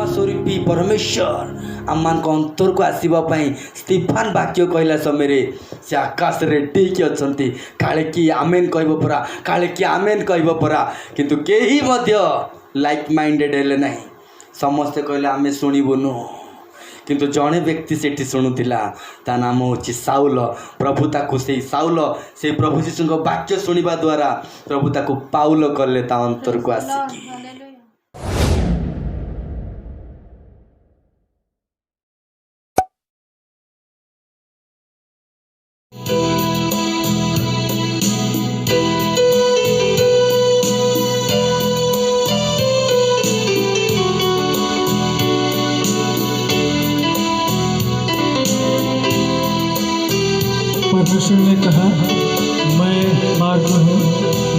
क्षमा स्वरूपी परमेश्वर आम मान अंतर को आसवाई स्टीफान वाक्य कहला समय से आकाश रे टिक अच्छा काले कि आमेन कह परा काले कि आमेन कह परा किंतु केही मध्य लाइक माइंडेड हेले ना समस्ते कहले आमे शुणुनु किंतु जड़े व्यक्ति सेठी शुणुला ता नाम हूँ साउल। प्रभु ताकू से साउल से प्रभु जीशु वाक्य शुणा द्वारा प्रभु ताकू पाउल कले ता अंतर को आसिकी परमेश्वर ने कहा मैं मार्ग हूँ,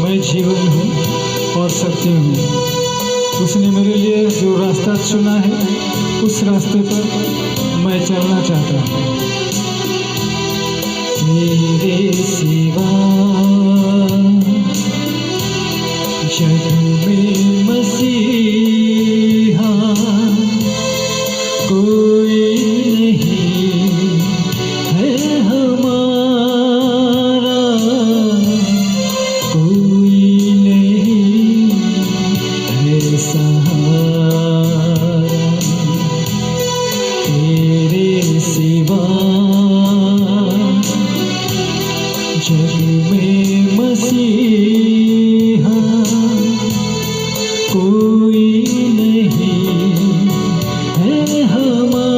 मैं जीवन हूँ और सत्य हूँ। उसने मेरे लिए जो रास्ता चुना है उस रास्ते पर मैं चलना चाहता हूँ। तेरे सिवा जग में मसीहा कोई नहीं है हमारा, कोई नहीं है सहारा। तेरे सिवा जग में मसीहा कोई नहीं है हमारा,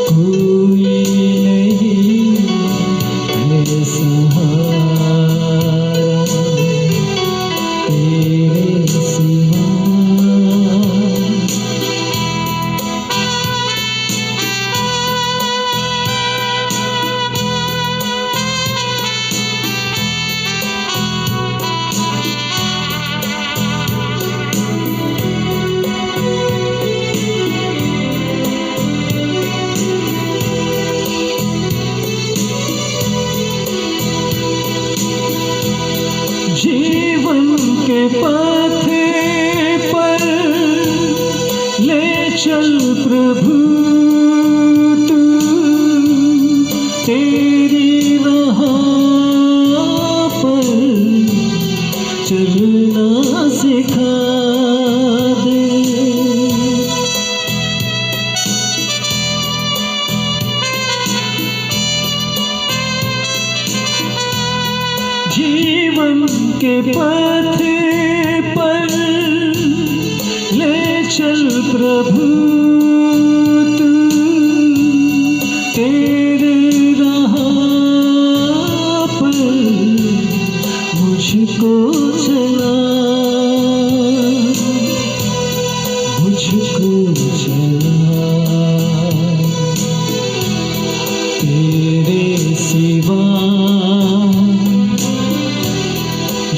कोई नहीं है सहारा। तेरे सिवा जीवन के पथ पर ले चल प्रभु तू, तेरी राह पर चलना सिखा दे। जीवन के पथ पर ले चल प्रभु तू, तेरे राह पर मुझको चला, मुझको चला। तेरे सिवा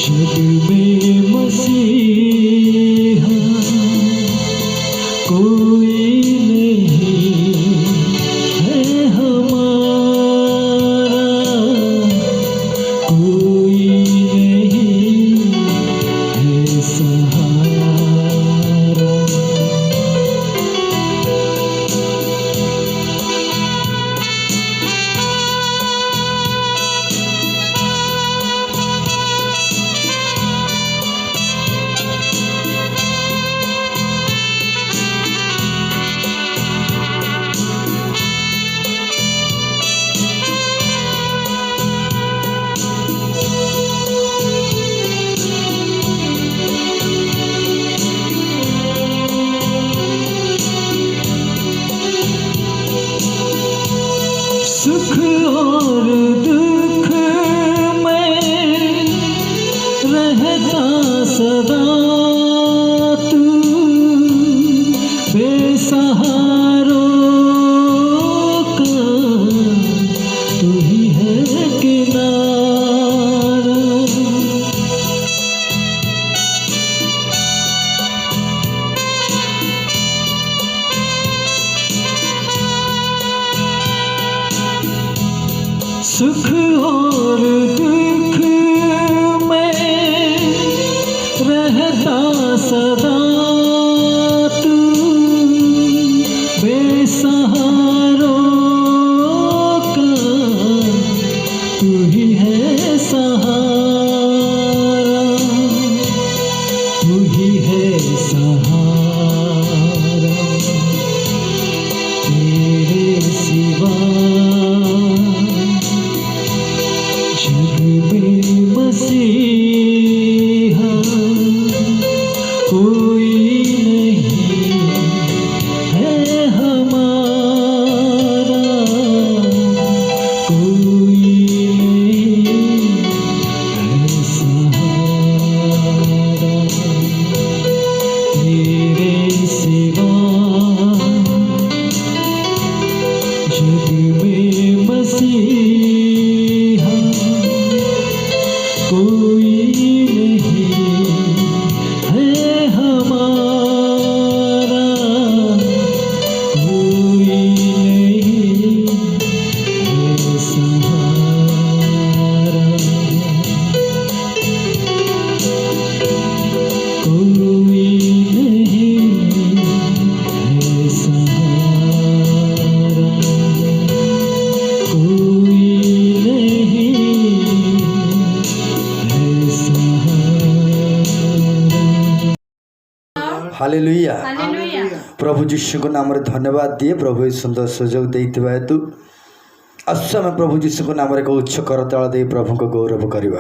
जग में मसीहा कोई नहीं है हमारा, कोई नहीं है सहारा। सुख और दुख में रहता सदा तू, बेसहारों का तू ही है किनारा। सुख और दुख में रहता कोई नहीं है हमारा, कोई नहीं है सहारा, कोई नहीं है सहारा, कोई नहीं है सहारा। हालेलुया। हालेलुया। प्रभु जीशु को नाम रे धन्यवाद दिए। प्रभु ये सुंदर सुजोग देइथिबा हेतु आसु आमे प्रभु जीशु को नाम रे को उच्च करतल दे प्रभु को गौरव करवा।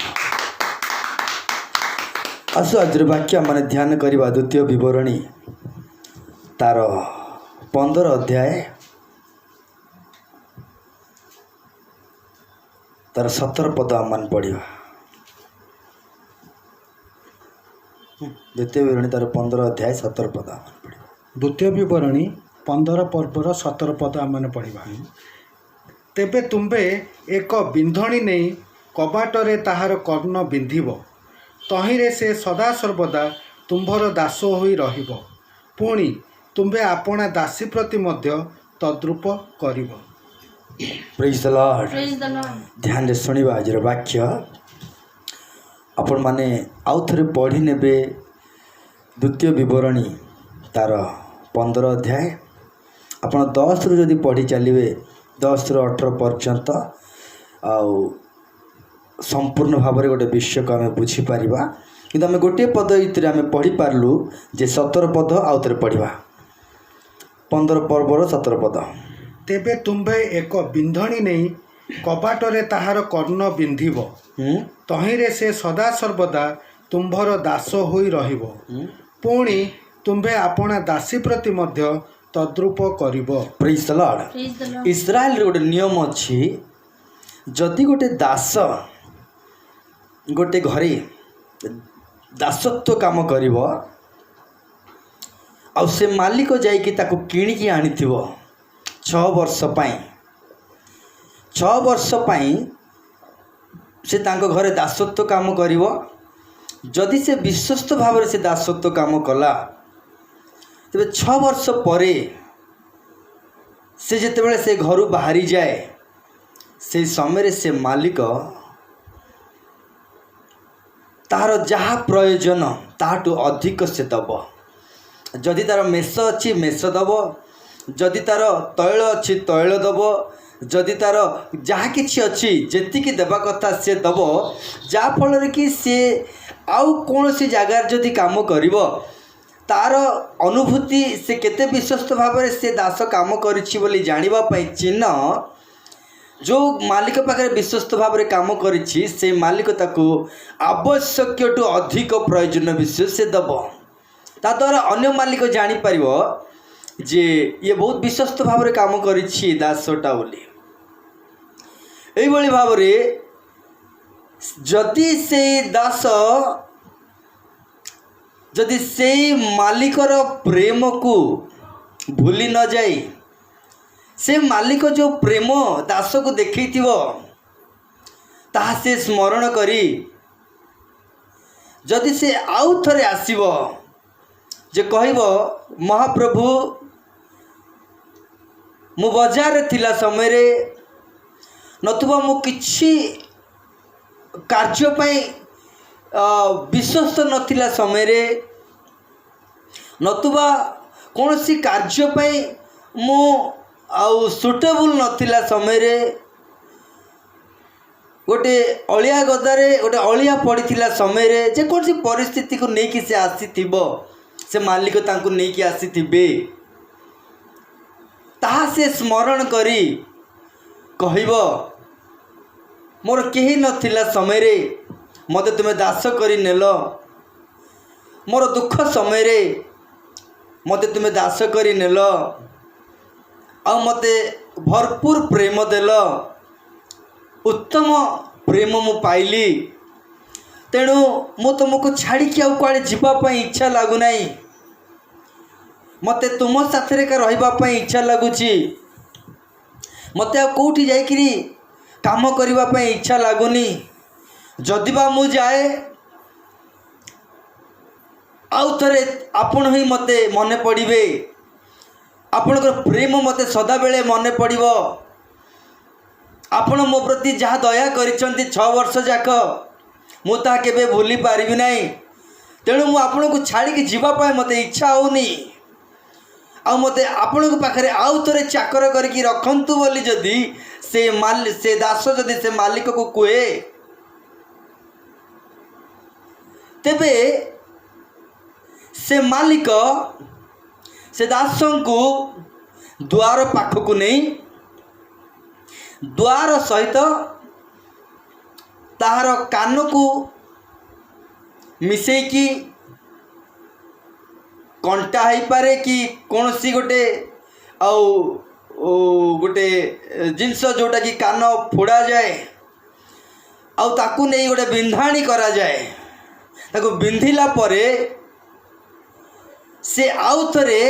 आसु आज वाक्य माने ध्यान करवा द्वितीय विवरणी तार 15 अध्याय तार 17 पद आम पढ़ा। द्वितीय विवरणी तार 15 अध्याय 17 पद आम पढ़ा। द्वितीय विवरणी 15 पर्वर 17 पद आम पढ़ा। तेबे तुम्बे एक बिंधणी नहीं कबाटरे ताहार कर्ण बिंधिब, तहिरे से सदासर्वदा तुम्भर दास होई रहिब, पुणी तुम्बे आपणा दासी प्रति मध्य तद्रूप करिब। Praise the Lord. Praise the Lord. ध्यान से शुणा आज वाक्य आपण माने आउ थे पढ़ी नेबे। द्वितीय विवरणी तार 15 अध्याय आपण 10 रु जदि पढ़ी चलिए 10 रु 18 पर्यंत आउ संपूर्ण भाव में गोटे विषय को आम बुझीपर कि आम गोटे पद इतने आम पढ़ी पार्लु जे 17 पद आउ थे पढ़ा। 15 पर्वर 17 पद। तेबे तुम्बे एक बिंधणी नहीं कबाटरे ताहार कर्ण बिंधिब, तहिरे से सदासर्वदा तुम्भर दास होई रहिब, पुणी तुम्बे आपणा दासी प्रति मध्य तद्रूप करिब। Praise the Lord. Praise the Lord. Israel रे गोटे नियम अच्छी, जदि गोटे दास गोटे घरे दासत्व काम करिब आ से मालिक जाइकी ताको किणिकी आनिथिव 6 वर्ष पाई, 6 वर्ष पाई से तांको घरे दासत्व काम करिब। जदि से विश्वस्त भाव से दासत्व काम कला तेरे 6 वर्ष परे से जेतेबेले से घर बाहरी जाए से समय से मालिक तार जहाँ प्रयोजन ताठू अधिक से दब। जदि तार मेष अच्छी मेष दब, जदि तार तैल अच्छी तैल दब, जदि तार जहाँ किछि अच्छी जेतिकी देवा कथा से दब, जहाँ फल कि सी आउ कौन सी जगार जदि काम करिब तार अनुभूति से केते विश्वस्त भाव में से दास काम करिछि बोली जानिबा पई चिन्ह जो मालिक पाखे विश्वस्त भाव में काम करिछि से मालिक ताको आवश्यकटू अधिक प्रयोजन विषय से दब। ता द्वारा अन्य मालिक जानी परिबो जे ये बहुत विश्वस्त भाव में काम करिछि दासटा बोली। एई भली भाव में जदि से दास जदि से मालिकर प्रेम को भूली न जाए, से मालिक जो प्रेम दास को देखैथिवो ताहा से स्मरण करी जदि से आउ थरे आसीबो जे कहबो महाप्रभु मु बाजार थिला समय रे नतुबा मु किछि कार्य पाई विश्वस्त नथिला समय रे नतुबा कौन सी कार्य पाई मु आउ सुटेबल नथिला समय रे गोटे अलिया गदारे गोटे अलिया पड़ीथिला समय रे जे कौन सी परिस्थिति को नेकी से आसीथिबो से मालिक तांको नेकी आसीथिबे ताहा से स्मरण करी कहबो मोर केही नथिला समय रे मते तुमे दास करी नेल, मोर दुख समय रे मते तुमे दास करी नेल आ मते भरपूर प्रेम देल, उत्तम प्रेम मु पाइली, तेणु मु तुमको छाड़ी कि आउ कुआडे जीवा पई इच्छा लागु नाही, मते तुम साथरे का रहिबा पई इच्छा लागुची, मते आ कोठी जाई किरी काम करबा पई इच्छा लागुनी। जदिबा मु जाए आउ थरे आपण ही मते मने पड़िबे, आपणकर प्रेम मते सदाबेले मने पड़िबो। आपण मो प्रति जहाँ दया करिसंती 6 वर्ष जाक मु ता केबे भूली पारिबि नाही। तेणु मु आपण को छाड़ी के जीवा पाए मते इच्छा होनी। आ मते आपण को पाखरे आउ थरे चाकर करके रखंतु बोली जदि से दास जदि से मालिक को कुए, तेबे से मालिक से दास को द्वार पाख को नहीं द्वार सहित ताहार कान को मिसेकी कंटा हो पारे कि कौन सी गोटे गोटे जिनस जोटा कि कान फोड़ा जाए आउ ताकू नहीं गोटे बिंधाणी करा जाए। ताकू बिंधिला परे से आउ थरे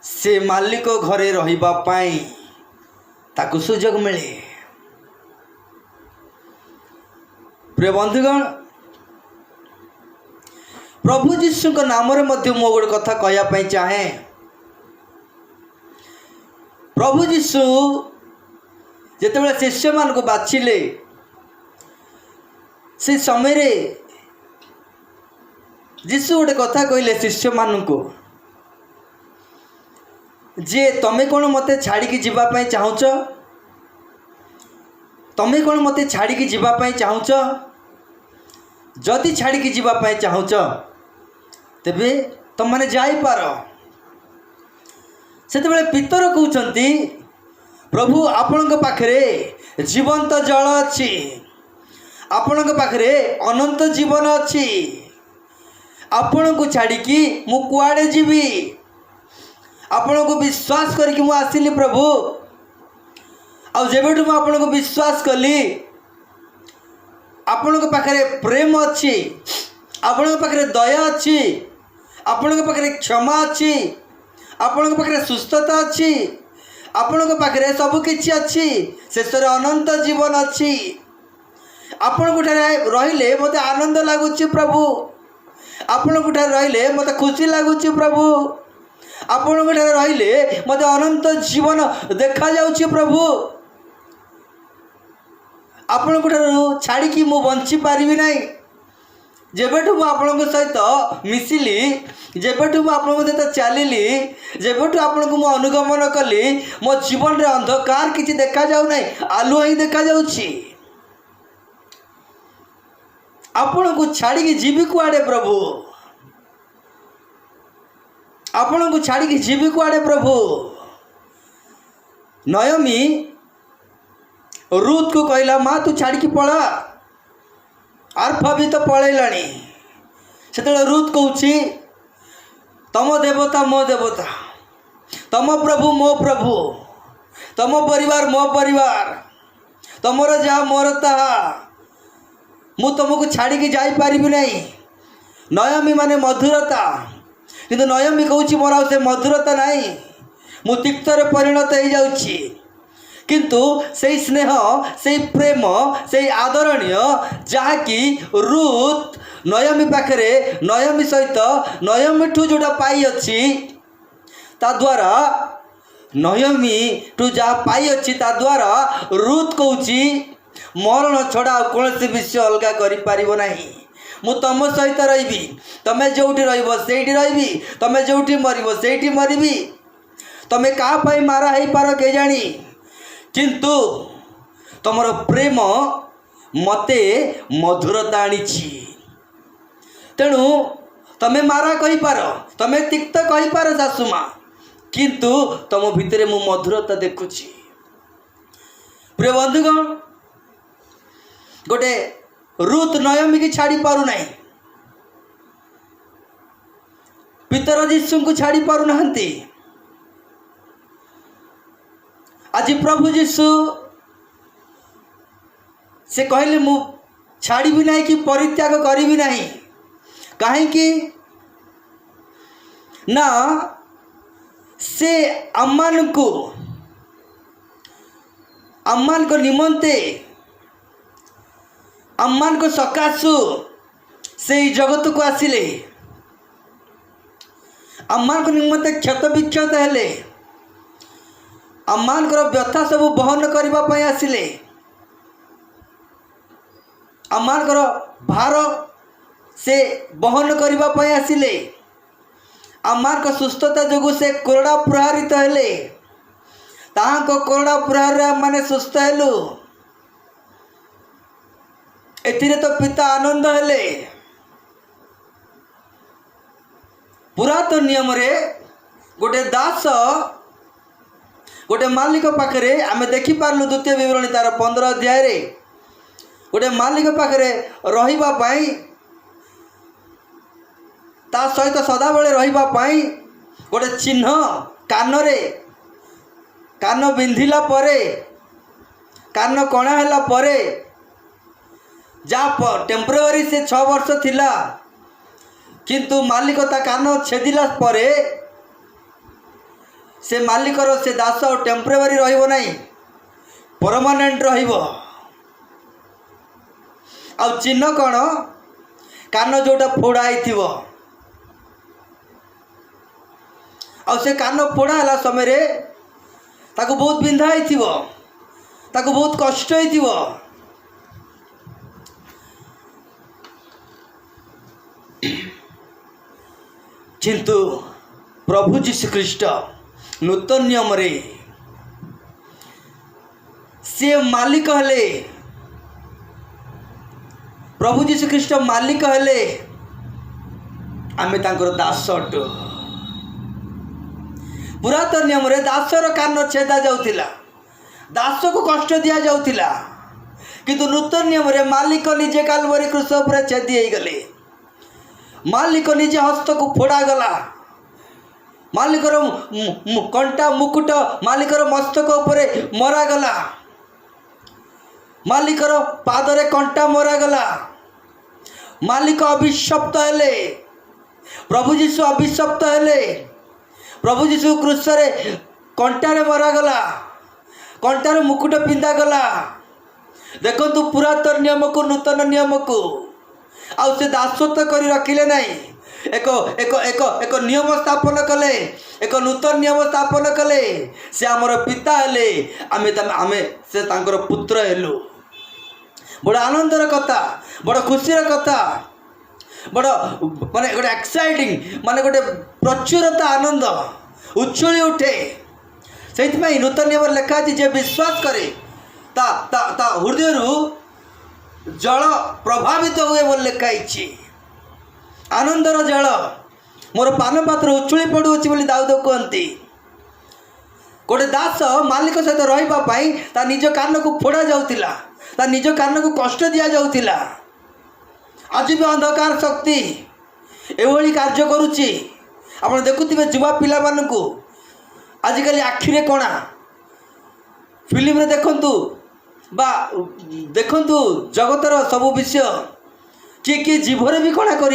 से मालिक घरे रहिबा पाई ताकू सुजोग मिले। प्रिय बंधुगण, प्रभु जीशु को नाम रे मध्य मो गोटे कथा कहवाई चाहे। प्रभु जीशु जिते शिष्य मान को बाछिले से समय रे जीशु गोटे कथा कहले शिष्य मान को जे तमें कौन मते छाड़ी की जीवा पाई चाहुच, तमें कौन मते छाड़ी की जीवा पाई चाहुच। जदि छाड़ी की जीवा पाई चाहुच तेबे तुम माने जाई पार। सेतेबेले पितर कहउचंती प्रभु आपण पाखरे जीवंत जल अच्छी, आपण पाखरे अनंत जीवन अच्छी, आपण को छाड़ी की मु कुआडे जीवी। आपण को विश्वास करके मु आसिली प्रभु। आ जेबेठु मु आपण को विश्वास कली आपण को पाखरे प्रेम अच्छी, आपण को पाखरे दया अच्छी, आपण को पाखरे क्षमा अच्छी, आपण को पाखरे सुस्थता अच्छी, आपण को पाखरे सब किछि अच्छी, शेषर अनंत जीवन अच्छी। आपण को रहिले मते आनंद लागुछि प्रभु। आपण को रहिले मते खुशी लागुछि प्रभु। आपण को रहिले मते अनंत जीवन देखा जाउछि प्रभु। आपण को छाड़ी की मु बंची पारिबि नाही। जेबेठु मु आपण सहित मिसिली, जेबेठु मु आपण सहित चलिली, जेबेठु आपण को मु अनुगमन कली, मो जीवन रे अंधकार किछि देखा जाउ नाही, आलुआ ही देखा जाउछि। आपण को छाड़ी की जीवी कुआडे प्रभु, आपण को छाड़ी की जीवी कुआडे प्रभु। नयमी रूत को कहला माँ तू छाड़ी की पड़ा, आर्फा भी तो पलैलाणी। से रूत कहूँ तम देवता मो देवता, तम प्रभु मो प्रभु, तम परिवार मो परिवार, तमर जहाँ मोर ताहा, मु तुमको छाड़ी की जाई पारिबि नहीं। नयमी माने मधुरता, किंतु नयमी कहूँ मोर से मधुरता नहीं, मु तिक्तर परिणत हो जाउछि। किंतु से स्नेह से प्रेम से आदरणीय जहाँकि रूत नयमी पाखरे नयमी सहित नयमीठू जोटा पाई अच्छी ता द्वारा नयमी ठू जहाँ पाई अच्छी ता द्वारा रूत कहूँ मरण छड़ा कौन विषय अलगा कर नहीं। मु तुम सहित रही, तमें जोटी रही रही, तमें जोटी मरब से मरबी, तमें क्या मारा हो पार के जानी, किंतु तुमर प्रेम मते मधुरता आनी। तेणु तमें मारा कही पार, तमें तिक्त कही पार सासुमा, किंतु तुम भितर मु मधुरता देखुची। प्रिय बंधुगण, गोटे रूत नयमी की छाड़ी पारु नहीं, पितर जीशु को छाड़ी पारु नहंती। आज प्रभु जीशु से कहले मु छाड़ी भी नहीं कि परित्याग करी भी नहीं। कहीं ना से अम्मान को निमंते आम्मान को सकाशु से जगत को आसिले आम्मान को निमंते क्षत विक्षत हेले आम्मान को व्यथा सब बहन करने आसिले आम्मान को भार से बहन करने आसिले आम्मान को सुस्थता जोगु से कोरोना प्रहारित हेले ताहां को कोरोना प्रहार माने सुस्थ हेलु एथिरे तो पिता आनंद हेले पुरातन नियम रे गोटे दास गोटे मालिक पाखरे आमे देखि पारलु द्वितीय विवरणी तार 15 अध्याय रे गोटे मालिक पाखरे रहिबा पाई ता सहित सदाबले रहिबा पाई गोटे चिन्ह कान रे कान बिंधिला परे कान कणा हैला परे जा टेम्पररी से 6 वर्ष थिला किंतु मालिक ता कान छेदिला परे से मालिकर से दास टेम्पररी रहिबो नहीं परमानेंट रहिबो आ चिन्ह कौन कान जोटा फोड़ा आइथिबो आ से कान फोड़ा हला समय रे ताको बहुत बिंधा आइथिबो ताको बहुत कष्ट आइथिबो किंतु प्रभु जीशु ख्रीष्ट नूतन नियम रे से मालिक हेले प्रभु जीशु ख्रीष्ट मालिक हेले आमे तांकर दास अटु पुरातन नियम रे दासर कान छेदा जाउथिला दास को कष्ट दिया जाउथिला किंतु नूतन नियम रे मालिक निजे कालवरी क्रूस पर छेदी हे गले मालिक निजे हस्त को फोड़ा गला मालिकर कंटा मुकुट मालिकर मस्तक उपरे मरा गला मालिकर पादरे कंटा मरा गला मालिक अभिशप्त हेले प्रभु जीशु अभिशप्त हेले प्रभु जीशु क्रूस रे कंटारे मरा गला कंटारे मुकुट पिंधा गला देखंतु पुरातन नियम को नूतन नियम को आउ से दासत्व करी रखिले नहीं एक एक एक एक नियम स्थापन कले एक नूतन नियम स्थापन कले से आमर पिता हेले आमे आमे से तांकर पुत्र हेलु बड़ आनंदर कथा बड़ खुशीर कथा बड़ माने गोटे एक्साइटिंग माने गोटे प्रचुरता आनंद उछुली उठे से नूतन नियम लिखा है जे विश्वास करे ता ता ता हृदय जल प्रभावित हुए बोल लिखाई आनंदर जल मोर पान पात्र उछुली पड़ुची बोली दाऊद कहती गोटे दास मालिक सहित रही ता निज कान को फोड़ा जाउतिला ता निज कान को कष्ट दिया जाउतिला आज भी अंधकार शक्ति एभली कार्य करुच्ची आप देखुवे युवा पिला मानू आजिकल आखिरे कणा फिल्म रे देखंतु बा देखंतु जगतर सबु विषय किए किए जीभरे भी कणा कर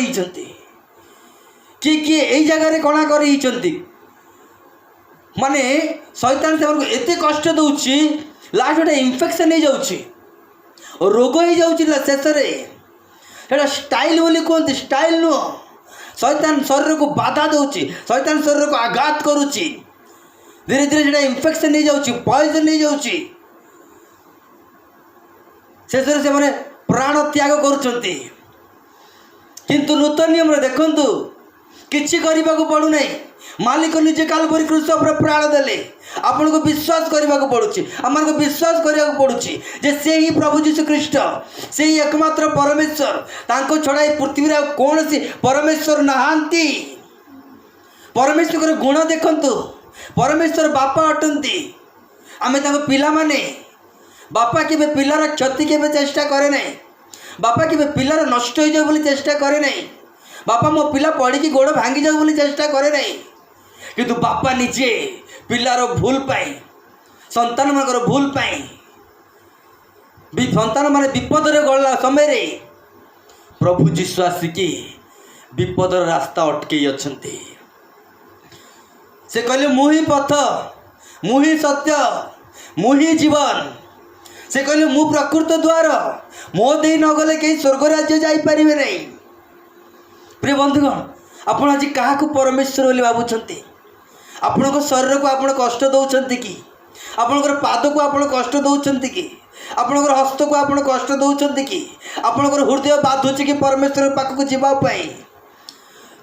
किए किए यही जगार कणा कर माने शैतान से एते कष्ट दउची लास्ट गोटे इन्फेक्शन हो जाउची रोग हो जाउची शेष में स्टाइल बोली कहते स्टाइल नुह शैतान शरीर को बाधा दउची शैतान शरीर को आघात करुची धीरे धीरे से इन्फेक्शन हो जाउची पॉइजन हो जाउची शेष से प्राण त्याग करुचंती किंतु नूतन नियम देखंतु किछि करबा को पड़ू नहीं मालिक निजे कालवरी क्रूस पर प्राण देले आपन को विश्वास करबा को पड़ुची हमन को विश्वास करबा को पड़ुची जे से ही प्रभु जीशु ख्रीष्ट से ही एकमात्र परमेश्वर तांको छड़ाई पृथ्वी रे कौन सी परमेश्वर नहांती परमेश्वर गुण देखंतु परमेश्वर बापा अटंती आमे तांको पिला माने बापा के पिलार क्षति के चेष्टा करे नहीं बापा के पिलार नष्ट हो जाए बोली चेष्टा करे नहीं बापा मो पिला पड़ी गोड़ भांगी जाऊ बोली चेष्टा करे नहीं किंतु बापा निजे पिलार भूल पाई संतान मान भूल पाई संतान मान विपद गला समय रे प्रभु जीशु आसिकी विपदर रास्ता अटकई अछंती से कहले मुही पथ मुही सत्य मुही जीवन से कहले मु प्रकृत द्वार, मो दे न गले कहीं स्वर्ग राज्य जापारे नहीं। प्रिय बंधुगण, आपण आज क्या परमेश्वर बोली भावुंट? आपण शरीर को आप कष्ट दौरान कि आपणकर पाद को आप कष्ट दौरान कि आपणकर हस्त को आप कष्ट दौरान कि आपणकर हृदय बाधुची कि परमेश्वर पाखक जावाई?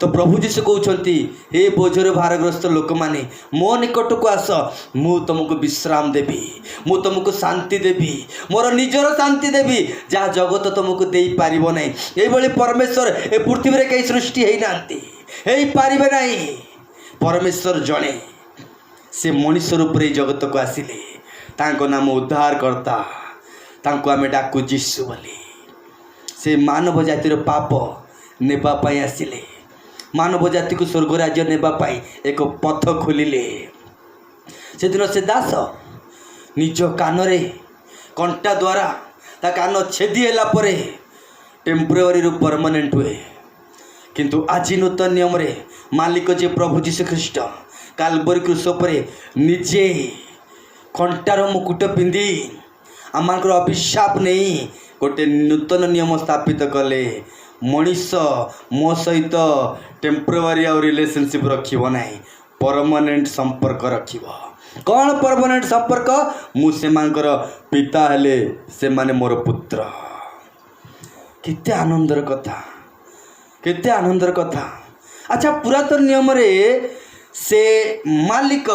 तो प्रभु जीशु कहते हे बोझर भारग्रस्त लोक मैंने मो निकट को आस, मु तुमको विश्राम देवी, मु तुमको शांति देवी, मोर निजर शांति देवी जहाँ जगत तुमको दे पार ना। ये परमेश्वर ए पृथ्वी में कहीं सृष्टि हो पारे नहीं। परमेश्वर जड़े से मनुष्य रूप में जगत को आसिले, तांको नाम उद्धारकर्ता, तांको आमे डाकू जीशु बोली। से मानव जातिर पाप नेबापाई आसिले, मानव जाति को स्वर्ग राज्य नेबापाई एक पथ खोलिले। से दिन से दास निज कान रे कंटा द्वारा ता कान छेदी होला परे टेम्पररी रु परमानेंट हुए। किंतु आज नूतन नियम रे मालिक जे प्रभु जीशु ख्रीस्ट काल्वरी क्रूस पर निजे कंटार मुकुट पिंधि आमर अभिशाप नहीं गोटे नूतन नियम स्थापित कले। मनीष मो सहित टेम्पररी आ रिलेशनशिप रखिबो नहीं, परमानेंट संपर्क रखिबो। कौन परमानेंट संपर्क? मु सेमानकर पिता हेले, से माने मोर पुत्र। केते आनंदर कथा, केते आनंदर कथा। अच्छा, पुरातन नियम रे से मालिक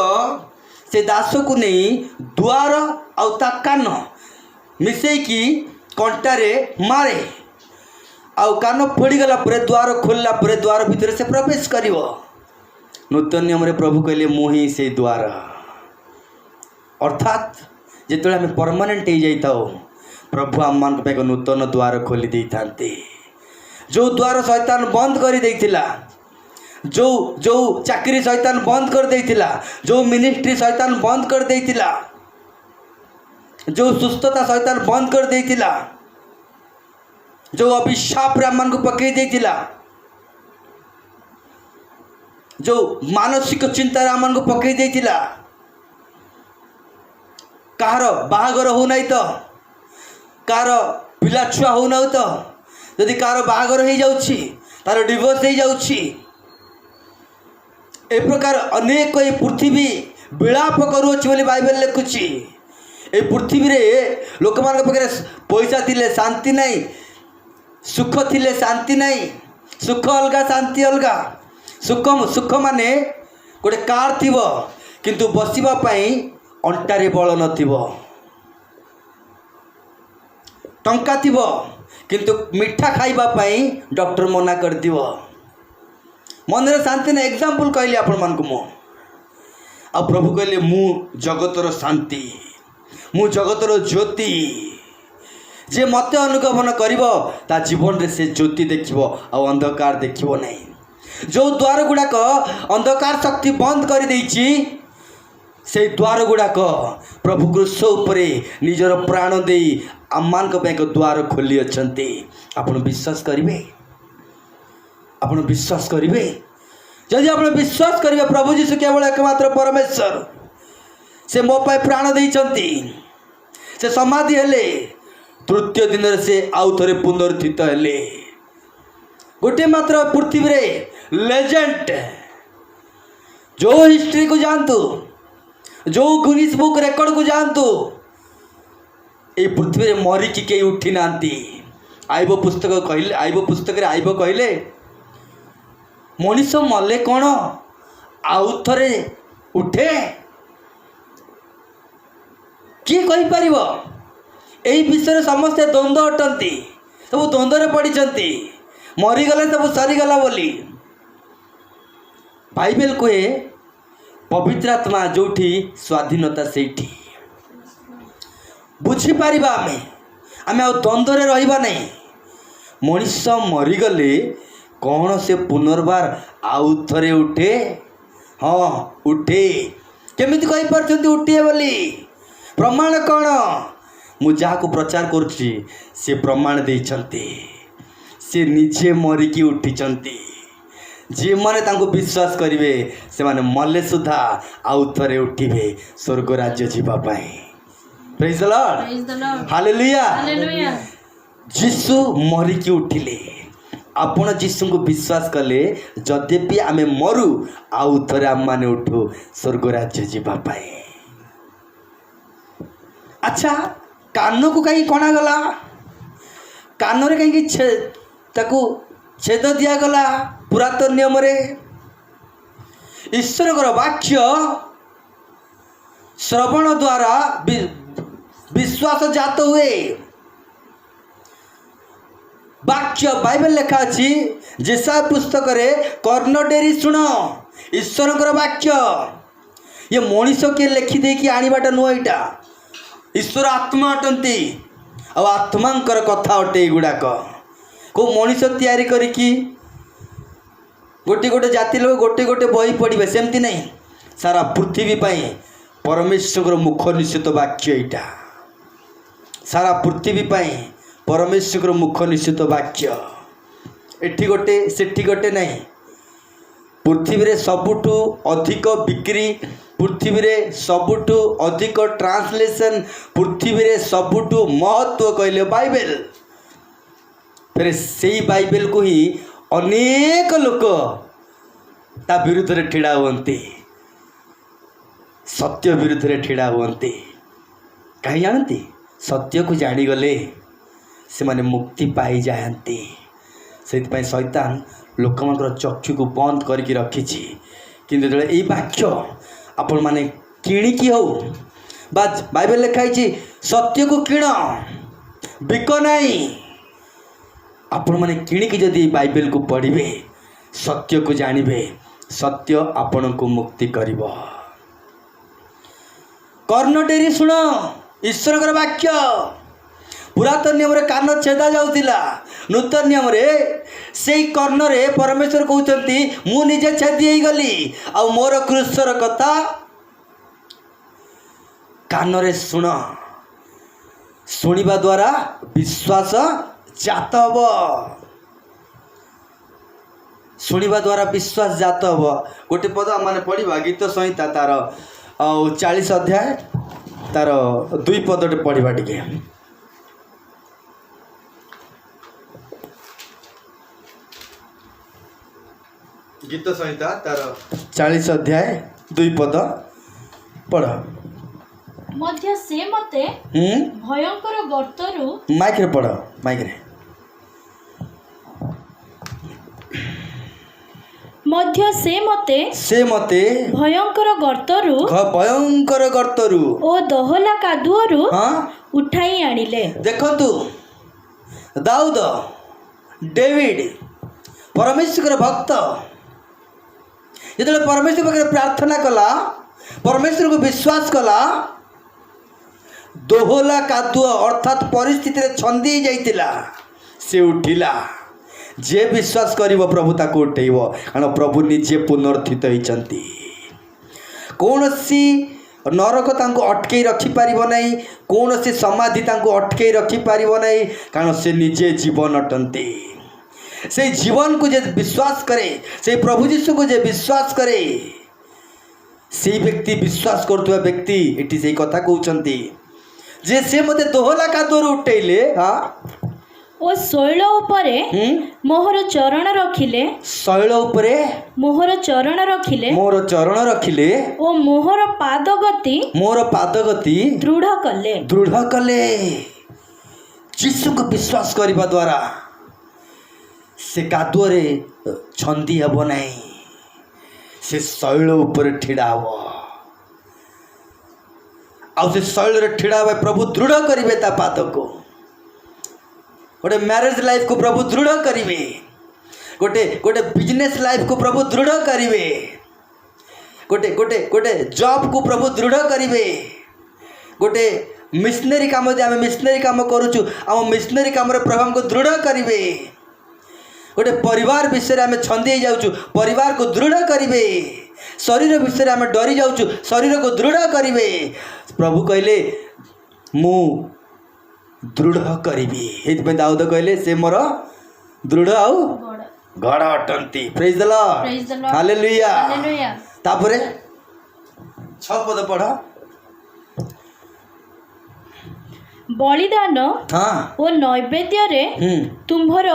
से दास को नहीं द्वार आउ कान मिसेकी कंटारे मारे, आउ कान फोड़ीगला द्वार खोलला द्वार भितर से प्रवेश करिवो। नूतन नियम रे प्रभु कहले मु ही से द्वार। अर्थात जिते आम परमानेंट हो जाइए प्रभु आम मान नूतन द्वार खोली दे थांते। जो द्वार शैतान बंद कर देइथिला, जो जो चाकरी शैतान बंद कर देइथिला, जो मिनिस्ट्री शैतान बंद कर देइथिला, जो सुस्थता शैतान बंद कर देइथिला, जो अभिशाप रे आम को पकई देइथिला, जो मानसिक चिंता आम को पकई देइथिला। कहार बाहागर हो नहीं तो, कार पिला छुआ हो ना तो, यदि कार बाहागर हो जाउछि तार डिवोर्स हो जाउछि। ए प्रकार अनेक ये पृथ्वी विलाप करुअछि बोली बाइबल लिखुछि। ए पृथ्वी रे लोक मान पाखे पैसा थिले शांति नहीं, सुख थिले शांति नहीं। सुख अलगा शांति अलगा। सुख माने गोटे कार थिबो किंतु बसिबा पई अंटारे बल नथिबो, टंका थिबो किंतु मिठा खाइबा पई डॉक्टर मना कर दिबो। मन रे शांति ने एग्जांपल कहली आपण मान को मो आ प्रभु कहले मु जगतर शांति, मु जगतर ज्योति। जे मते अनुगमन करिवो ता जीवन रे से ज्योति देखिवो आ अंधकार देखिवो नहीं। जो द्वार गुडाक अंधकार शक्ति बंद कर देइछि से द्वार गुड़ाक प्रभु क्रूस उपरे निजर प्राण दे आमान एक द्वार खोली अच्छे। आपण विश्वास करेंगे, आपण विश्वास करेंगे। जदि आप विश्वास करेंगे प्रभु जीशु केवल एकमात्र परमेश्वर, से मो पाए प्राण देइछंती, से समाधि हेले, तृतीय दिन से आउ थरे पुनरुत्थित हेले। गोटे मात्र पृथ्वी रे लेजेंड, जो हिस्ट्री को जानतु, जो गिनीज बुक रेकर्ड को जानतु, ये पृथ्वी रे मरिकी के उठी नांती। आइब पुस्तक कहले, आइब पुस्तक रे आइब कहले मनीष मले कौन आउ थरे उठे? किए कहि परिबो? एही विषय समस्ते द्वंद्व अटंती, सब द्वंद्व रे पड़िचंती। मरीगले सब सरीगला बोली बाइबल कहे पवित्र आत्मा जोठी स्वाधीनता सेठी। बुझीपर आम आ द्वंद्व रे रहिबा नहीं। मनीष मरीगले कौन से पुनर्बार आउ थरे उठे? हाँ उठे। केमिति कहि परछंती उठे बोली? प्रमाण कौन? मु जहाँ को प्रचार करुछि से प्रमाण देइछंती। से निजे मरिकी उठिचंती। जे माने तांको विश्वास करिवे से माने मले सुधा आउ थरे उठिबे स्वर्ग राज्य जीवा पाए। Praise the Lord, Praise the Lord. Hallelujah. Hallelujah. जीशु मरिकी उठिले, आपण जीशु को विश्वास कले जद्यपि आमे मरु आउ थरे आम माने उठू स्वर्ग राज्य जीवा पाए। अच्छा, कान को कहीं कणा गला, कान रे कहीं ताकू छेद दिया गला पुरातन नियम रे। ईश्वर वाक्य श्रवण द्वारा विश्वास जात हुए। वाक्य बाइबल लिखा अच्छी जेसा पुस्तक रे कर्ण डेरी शुण ईश्वर वाक्य ये मनीष के लिखि देकी आनीबाटा नुह एटा ईश्वर आत्मा अटंती आ आत्मांकर कथा अटे गुड़ाक को मनीष तैयारी करिकी गोटे गोटे जाति लोग गोटे गोटे बही पढ़े सेमती नहीं। सारा पृथ्वी पाई परमेश्वर मुख निश्चित वाक्य एटा, सारा पृथ्वी पाई परमेश्वर मुख निश्चित वाक्य एठी गोटे सेठी गोटे नहीं। पृथ्वी रे सबुठु अधिक बिक्री, पृथ्वी रे सबुठु अधिक ट्रांसलेशन, पृथ्वी रे सबुठु महत्व कहले बाइबल। फिर से बाइबल को ही अनेक लोक ता विरुद्ध रे ठिड़ा हुअन्ति, सत्य विरुद्ध रे ठिड़ा हुअन्ति। कहीं जानती सत्य को जानीगले से माने मुक्ति पाई जाती। से शैतान लोक मान चक्षु को बंद करके रखी किंतु जो यही वाक्य आपण माने किणिकी हो बा बाइबल लिखाई सत्य को किण बिक नहीं। आपण माने किणिकी जदि बाइबल को पढ़िबे सत्य को जानिबे सत्य आपण को मुक्ति करिवो। कर्ण डेरी शुण ईश्वर वाक्य पुरातन नियम रे कान छेदा जाउतिला, नूतन नियम रे से कर्ण रे परमेश्वर कहउचंती मु निजे छेदी हेई गली आ मोर क्रूसर कथा कान रे शुण। शुणिबा द्वारा विश्वास जात हब, शुणिबा द्वारा विश्वास जात हब। गोटे पद माने पढ़िबा गीत संहिता तार 40 अध्याय तार 2 पदटे पढ़िबा टिके। गीत संहिता तार 40 अध्याय 2 पद पढ़। मध्य से मते भयंकर गर्तरु माइक रे पढ़, माइक रे। मध्य से मते भयंकर गर्तरु ओ दहला कादुअरु उठाई आनिले। देखंतु दाऊद डेविड परमेश्वर भक्त जिते परमेश्वर पाखे प्रार्थना कला, परमेश्वर को विश्वास कला, दोहला कादुआ अर्थात परिस्थिति रे छंदी जाइतिला से उठिला। जे विश्वास करिवो प्रभु ताको उठेइबो, कारण प्रभु निजे पुनर्थित होइचंती। कौनसी नरक तांको अटकई रखी पारिबो नहीं, कौनसी समाधि तांको अटकई रखी पारिबो नहीं, कारण से निजे जीवन अटंती। से जीवन को जे विश्वास करे, से प्रभु यीशु को जे विश्वास करे, से व्यक्ति विश्वास करथुवा व्यक्ति एटी से कथा कहउचंती जे से मते दोहला कादुर उठेइले। ओ शैल उपरे मोहर चरण रखिले, शैल उपरे मोहर चरण रखिले, मोर चरण रखिले, ओ मोर पादगति दृढ़ कले। यीशु को विश्वास करबा द्वारा से कादुरे छंदी हब नहीं, से शैल ऊपर ठिड़ा हब। आ से शैल रे ठिड़ा हब प्रभु दृढ़ करिवे ता पाद को। गोटे मैरिज लाइफ को प्रभु दृढ़ करिवे, गोटे गोटे बिजनेस लाइफ को प्रभु दृढ़ करिवे, गोटे गोटे गोटे जॉब को प्रभु दृढ़ करिवे, गोटे मिशनरी काम जे आम मिशनरी काम करूचु आम मिशनरी काम रे प्रभु हमको दृढ़ करिवे, गोटे परिवार विषय आम छंदी जाऊँ परिवार को दृढ़ करिवे, शरीर विषय आम डरी जाऊँ शरीर को दृढ़ करिवे। प्रभु कहले मु दृढ़ करिवी, हेतु दाऊद कहले से मोर दृढ़ आउ गढ़ अटंती। Praise the Lord, hallelujah. तापरे 6 पद पढ़। ବଳିଦାନ ହଁ ଓ ନୈବେଦ୍ୟରେ ତୁମ୍ଭର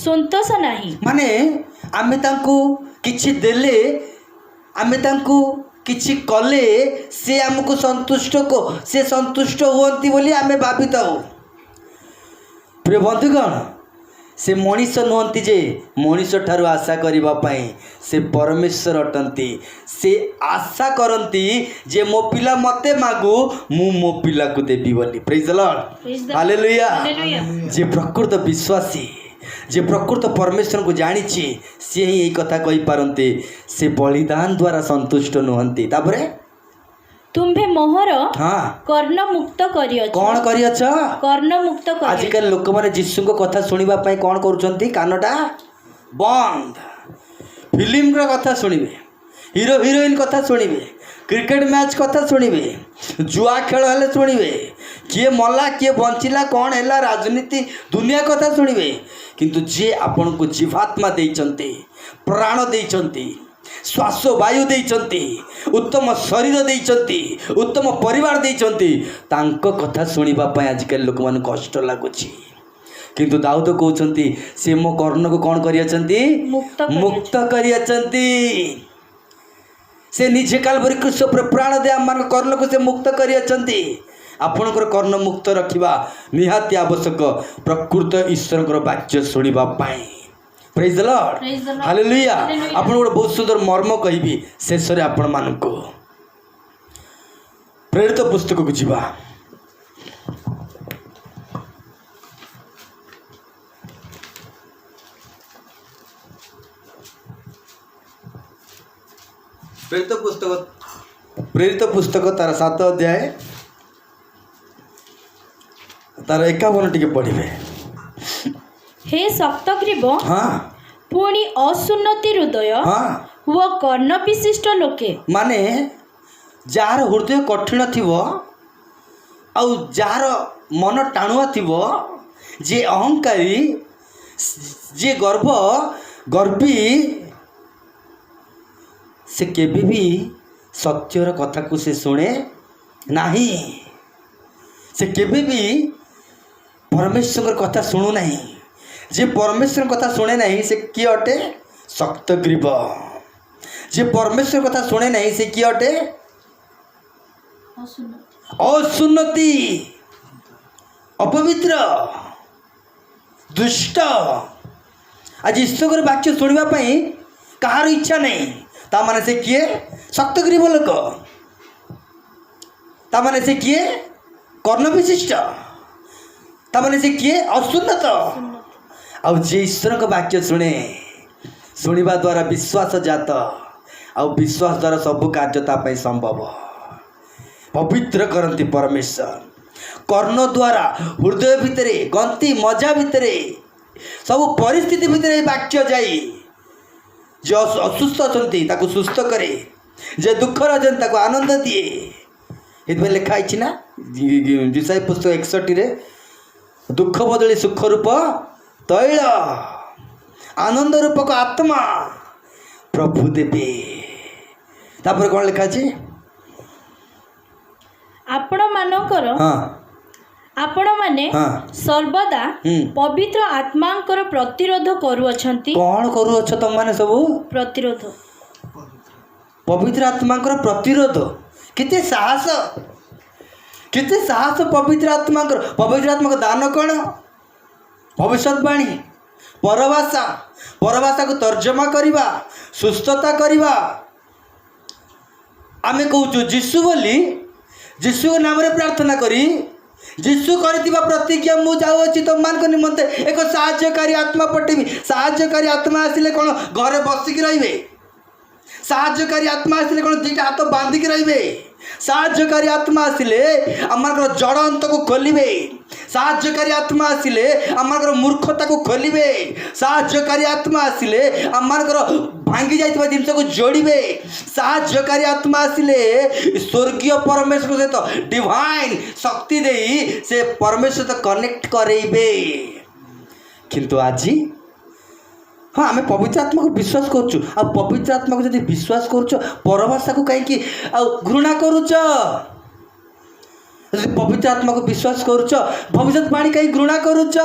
ସନ୍ତୋଷ ନାହିଁ। ମାନେ ଆମେ ତାଙ୍କୁ କିଛି ଦେଲେ, ଆମେ ତାଙ୍କୁ କିଛି କଲେ ସେ ଆମକୁ ସେ ସନ୍ତୁଷ୍ଟ ହୁଅନ୍ତି ବୋଲି ଆମେ ଭାବିଥାଉ। ପ୍ରିୟ ବନ୍ଧୁଗଣ, ସେ ମଣିଷ ନୁହନ୍ତି ଯେ ମଣିଷ ଠାରୁ ଆଶା କରିବା ପାଇଁ, ସେ ପରମେଶ୍ୱର ଅଟନ୍ତି। ସେ ଆଶା କରନ୍ତି ଯେ ମୋ ପିଲା ମୋତେ ମାଗୁ, ମୁଁ ମୋ ପିଲାକୁ ଦେବି ବୋଲି। ପ୍ରେଜ୍ ଦ ଲର୍ଡ, ହାଲେଲୁୟା। ଯେ ପ୍ରକୃତ ବିଶ୍ୱାସୀ, ଯେ ପ୍ରକୃତ ପରମେଶ୍ୱରଙ୍କୁ ଜାଣିଛି, ସିଏ ହିଁ ଏଇ କଥା କହିପାରନ୍ତି। ସେ ବଳିଦାନ ଦ୍ୱାରା ସନ୍ତୁଷ୍ଟ ନୁହନ୍ତି। ତାପରେ ତୁମ୍ଭେ ମୋହର ହଁ କର୍ଣ୍ଣ ମୁକ୍ତ କରିଅଛ। କ'ଣ କରିଅଛ? କର୍ଣ୍ଣ ମୁକ୍ତ କରିଅଛ। ଆଜିକାଲି ଲୋକମାନେ ଯୀଶୁଙ୍କ କଥା ଶୁଣିବା ପାଇଁ କ'ଣ କରୁଛନ୍ତି? କାନଟା ବନ୍ଦ। ଫିଲ୍ମର କଥା ଶୁଣିବେ, ହିରୋ ହିରୋଇନ୍ କଥା ଶୁଣିବେ, କ୍ରିକେଟ ମ୍ୟାଚ୍ କଥା ଶୁଣିବେ, ଜୁଆ ଖେଳ ହେଲେ ଶୁଣିବେ, କିଏ ମଲା କିଏ ବଞ୍ଚିଲା, କ'ଣ ହେଲା, ରାଜନୀତି ଦୁନିଆ କଥା ଶୁଣିବେ। କିନ୍ତୁ ଯିଏ ଆପଣଙ୍କୁ ଜୀବାତ୍ମା ଦେଇଛନ୍ତି, ପ୍ରାଣ ଦେଇଛନ୍ତି, ଶ୍ୱାସ ବାୟୁ ଦେଇଛନ୍ତି, ଉତ୍ତମ ଶରୀର ଦେଇଛନ୍ତି, ଉତ୍ତମ ପରିବାର ଦେଇଛନ୍ତି, ତାଙ୍କ କଥା ଶୁଣିବା ପାଇଁ ଆଜିକାଲି ଲୋକମାନଙ୍କୁ କଷ୍ଟ ଲାଗୁଛି। କିନ୍ତୁ ଦାଉଦ କହୁଛନ୍ତି ସେ ମୋ କର୍ଣ୍ଣକୁ କ'ଣ କରିଅଛନ୍ତି? ମୁକ୍ତ କରିଅଛନ୍ତି। ସେ ନିଜେ କାଲବରୀ କ୍ରୁଶ ଉପରେ ପ୍ରାଣ ଦେଇ ଆମମାନଙ୍କ କର୍ଣ୍ଣକୁ ସେ ମୁକ୍ତ କରିଅଛନ୍ତି। ଆପଣଙ୍କର କର୍ଣ୍ଣ ମୁକ୍ତ ରଖିବା ନିହାତି ଆବଶ୍ୟକ ପ୍ରକୃତ ଈଶ୍ୱରଙ୍କର ବାକ୍ୟ ଶୁଣିବା ପାଇଁ। ପ୍ରେଜ୍ ଦ ଲର୍ଡ, ହାଲେଲୁୟା। ଆପଣଙ୍କୁ ଗୋଟେ ବହୁତ ସୁନ୍ଦର ମର୍ମ କହିବି ଶେଷରେ ଆପଣମାନଙ୍କୁ। ପ୍ରେରିତ ପୁସ୍ତକକୁ ଯିବା। ପ୍ରେରିତ ପୁସ୍ତକ ତାର 7 ଅଧ୍ୟାୟ ତାର 51 ଟିକେ ପଢ଼ିବେ। ହେ ଶକ୍ତଗ୍ରୀବ, ହଁ ପୁଣି ଅସୁନ୍ନତି ହୃଦୟ ହଁ ଓ କର୍ଣ୍ଣ ବିଶିଷ୍ଟ ଲୋକେ, ମାନେ ଯାହାର ହୃଦୟ କଠିନ ଥିବ, ଆଉ ଯାହାର ମନ ଟାଣୁଆ ଥିବ, ଯିଏ ଅହଙ୍କାରୀ, ଯିଏ ଗର୍ବୀ, ସେ କେବେ ବି ସତ୍ୟର କଥାକୁ ସେ ଶୁଣେ ନାହିଁ। ସେ କେବେ ବି ପରମେଶ୍ୱରଙ୍କର କଥା ଶୁଣୁନାହିଁ। ଯେ ପରମେଶ୍ୱରଙ୍କ କଥା ଶୁଣେ ନାହିଁ ସେ କିଏ ଅଟେ? ଶକ୍ତଗ୍ରୀବ। ଯେ ପରମେଶ୍ୱର କଥା ଶୁଣେ ନାହିଁ ସେ କିଏ ଅଟେ? ଅସୁନ୍ନତି, ଅପବିତ୍ର, ଦୁଷ୍ଟ। ଆଜି ଈଶ୍ୱରଙ୍କର ବାକ୍ୟ ଶୁଣିବା ପାଇଁ କାହାର ଇଚ୍ଛା ନାହିଁ। ତାମାନେ ସେ କିଏ? ଶକ୍ତଗ୍ରୀବ ଲୋକ। ତାମାନେ ସେ କିଏ? କର୍ଣ୍ଣ ବିଶିଷ୍ଟ। ତାମାନେ ସେ କିଏ? ଅସୁନ୍ନତ। ଆଉ ଯେ ଈଶ୍ୱରଙ୍କ ବାକ୍ୟ ଶୁଣିବା ଦ୍ୱାରା ବିଶ୍ୱାସ ଜାତ, ଆଉ ବିଶ୍ୱାସ ଦ୍ୱାରା ସବୁ କାର୍ଯ୍ୟ ତା ପାଇଁ ସମ୍ଭବ। ପବିତ୍ର କରନ୍ତି ପରମେଶ୍ୱର। କର୍ଣ୍ଣ ଦ୍ୱାରା ହୃଦୟ ଭିତରେ, ଗନ୍ତି ମଜା ଭିତରେ, ସବୁ ପରିସ୍ଥିତି ଭିତରେ ଏ ବାକ୍ୟ ଯାଇ ଯେ ଅସୁସ୍ଥ ଅଛନ୍ତି ତାକୁ ସୁସ୍ଥ କରେ, ଯେ ଦୁଃଖରେ ଅଛନ୍ତି ତାକୁ ଆନନ୍ଦ ଦିଏ। ଏଥିପାଇଁ ଲେଖା ହେଇଛି ନା ଯେଶାୟା ପୁସ୍ତକ 61ରେ, ଦୁଃଖ ବଦଳି ସୁଖ ରୂପ ତୈଳ, ଆନନ୍ଦ ରୂପକ ଆତ୍ମା ପ୍ରଭୁ ଦେବେ। ତାପରେ କ'ଣ ଲେଖା ଅଛି? ଆପଣମାନେ ସର୍ବଦା ପବିତ୍ର ଆତ୍ମାଙ୍କର ପ୍ରତିରୋଧ କରୁଅଛନ୍ତି। କ'ଣ କରୁଅଛ ତମମାନେ ସବୁ? ପ୍ରତିରୋଧ। ପବିତ୍ର ଆତ୍ମାଙ୍କର ପ୍ରତିରୋଧ। କେତେ ସାହସ, କେତେ ସାହସ ପବିତ୍ର ଆତ୍ମାଙ୍କର। ପବିତ୍ର ଆତ୍ମାଙ୍କ ଦାନ କ'ଣ? ଭବିଷ୍ୟତବାଣୀ, ପରଭାଷାକୁ ତର୍ଜମା କରିବା, ସୁସ୍ଥତା କରିବା। ଆମେ କହୁଛୁ ଯୀଶୁ ବୋଲି, ଯୀଶୁଙ୍କ ନାମରେ ପ୍ରାର୍ଥନା କରି, ଯୀଶୁ କରିଥିବା ପ୍ରତିଜ୍ଞା, ମୁଁ ଯାଉଅଛି ତମମାନଙ୍କ ନିମନ୍ତେ ଏକ ସାହାଯ୍ୟକାରୀ ଆତ୍ମା ପଠେଇବି। ସାହାଯ୍ୟକାରୀ ଆତ୍ମା ଆସିଲେ କ'ଣ ଘରେ ବସିକି ରହିବେ? ସାହାଯ୍ୟକାରୀ ଆତ୍ମା ଆସିଲେ କ'ଣ ଦୁଇଟା ହାତ ବାନ୍ଧିକି ରହିବେ? ସାହାଯ୍ୟକାରୀ ଆତ୍ମା ଆସିଲେ ଆମମାନଙ୍କର ଜଡ଼ ଅନ୍ତକୁ ଖୋଲିବେ। ସାହାଯ୍ୟକାରୀ ଆତ୍ମା ଆସିଲେ ଆମମାନଙ୍କର ମୂର୍ଖତାକୁ ଖୋଲିବେ। ସାହାଯ୍ୟକାରୀ ଆତ୍ମା ଆସିଲେ ଆମମାନଙ୍କର ଭାଙ୍ଗି ଯାଇଥିବା ଜିନିଷକୁ ଯୋଡ଼ିବେ। ସାହାଯ୍ୟକାରୀ ଆତ୍ମା ଆସିଲେ ସ୍ୱର୍ଗୀୟ ପରମେଶ୍ୱର ସହିତ ଡିଭାଇନ୍ ଶକ୍ତି ଦେଇ ସେ ପରମେଶ୍ୱର ସହିତ କନେକ୍ଟ କରେଇବେ। କିନ୍ତୁ ଆଜି ହଁ ଆମେ ପବିତ୍ର ଆତ୍ମାକୁ ବିଶ୍ୱାସ କରୁଛୁ। ଆଉ ପବିତ୍ର ଆତ୍ମାକୁ ଯଦି ବିଶ୍ୱାସ କରୁଛ, ପରଭାଷାକୁ କାହିଁକି ଆଉ ଘୃଣା କରୁଛ? ଯଦି ପବିତ୍ର ଆତ୍ମାକୁ ବିଶ୍ୱାସ କରୁଛ ଭବିଷ୍ୟତବାଣୀ କାହିଁ ଘୃଣା କରୁଛ?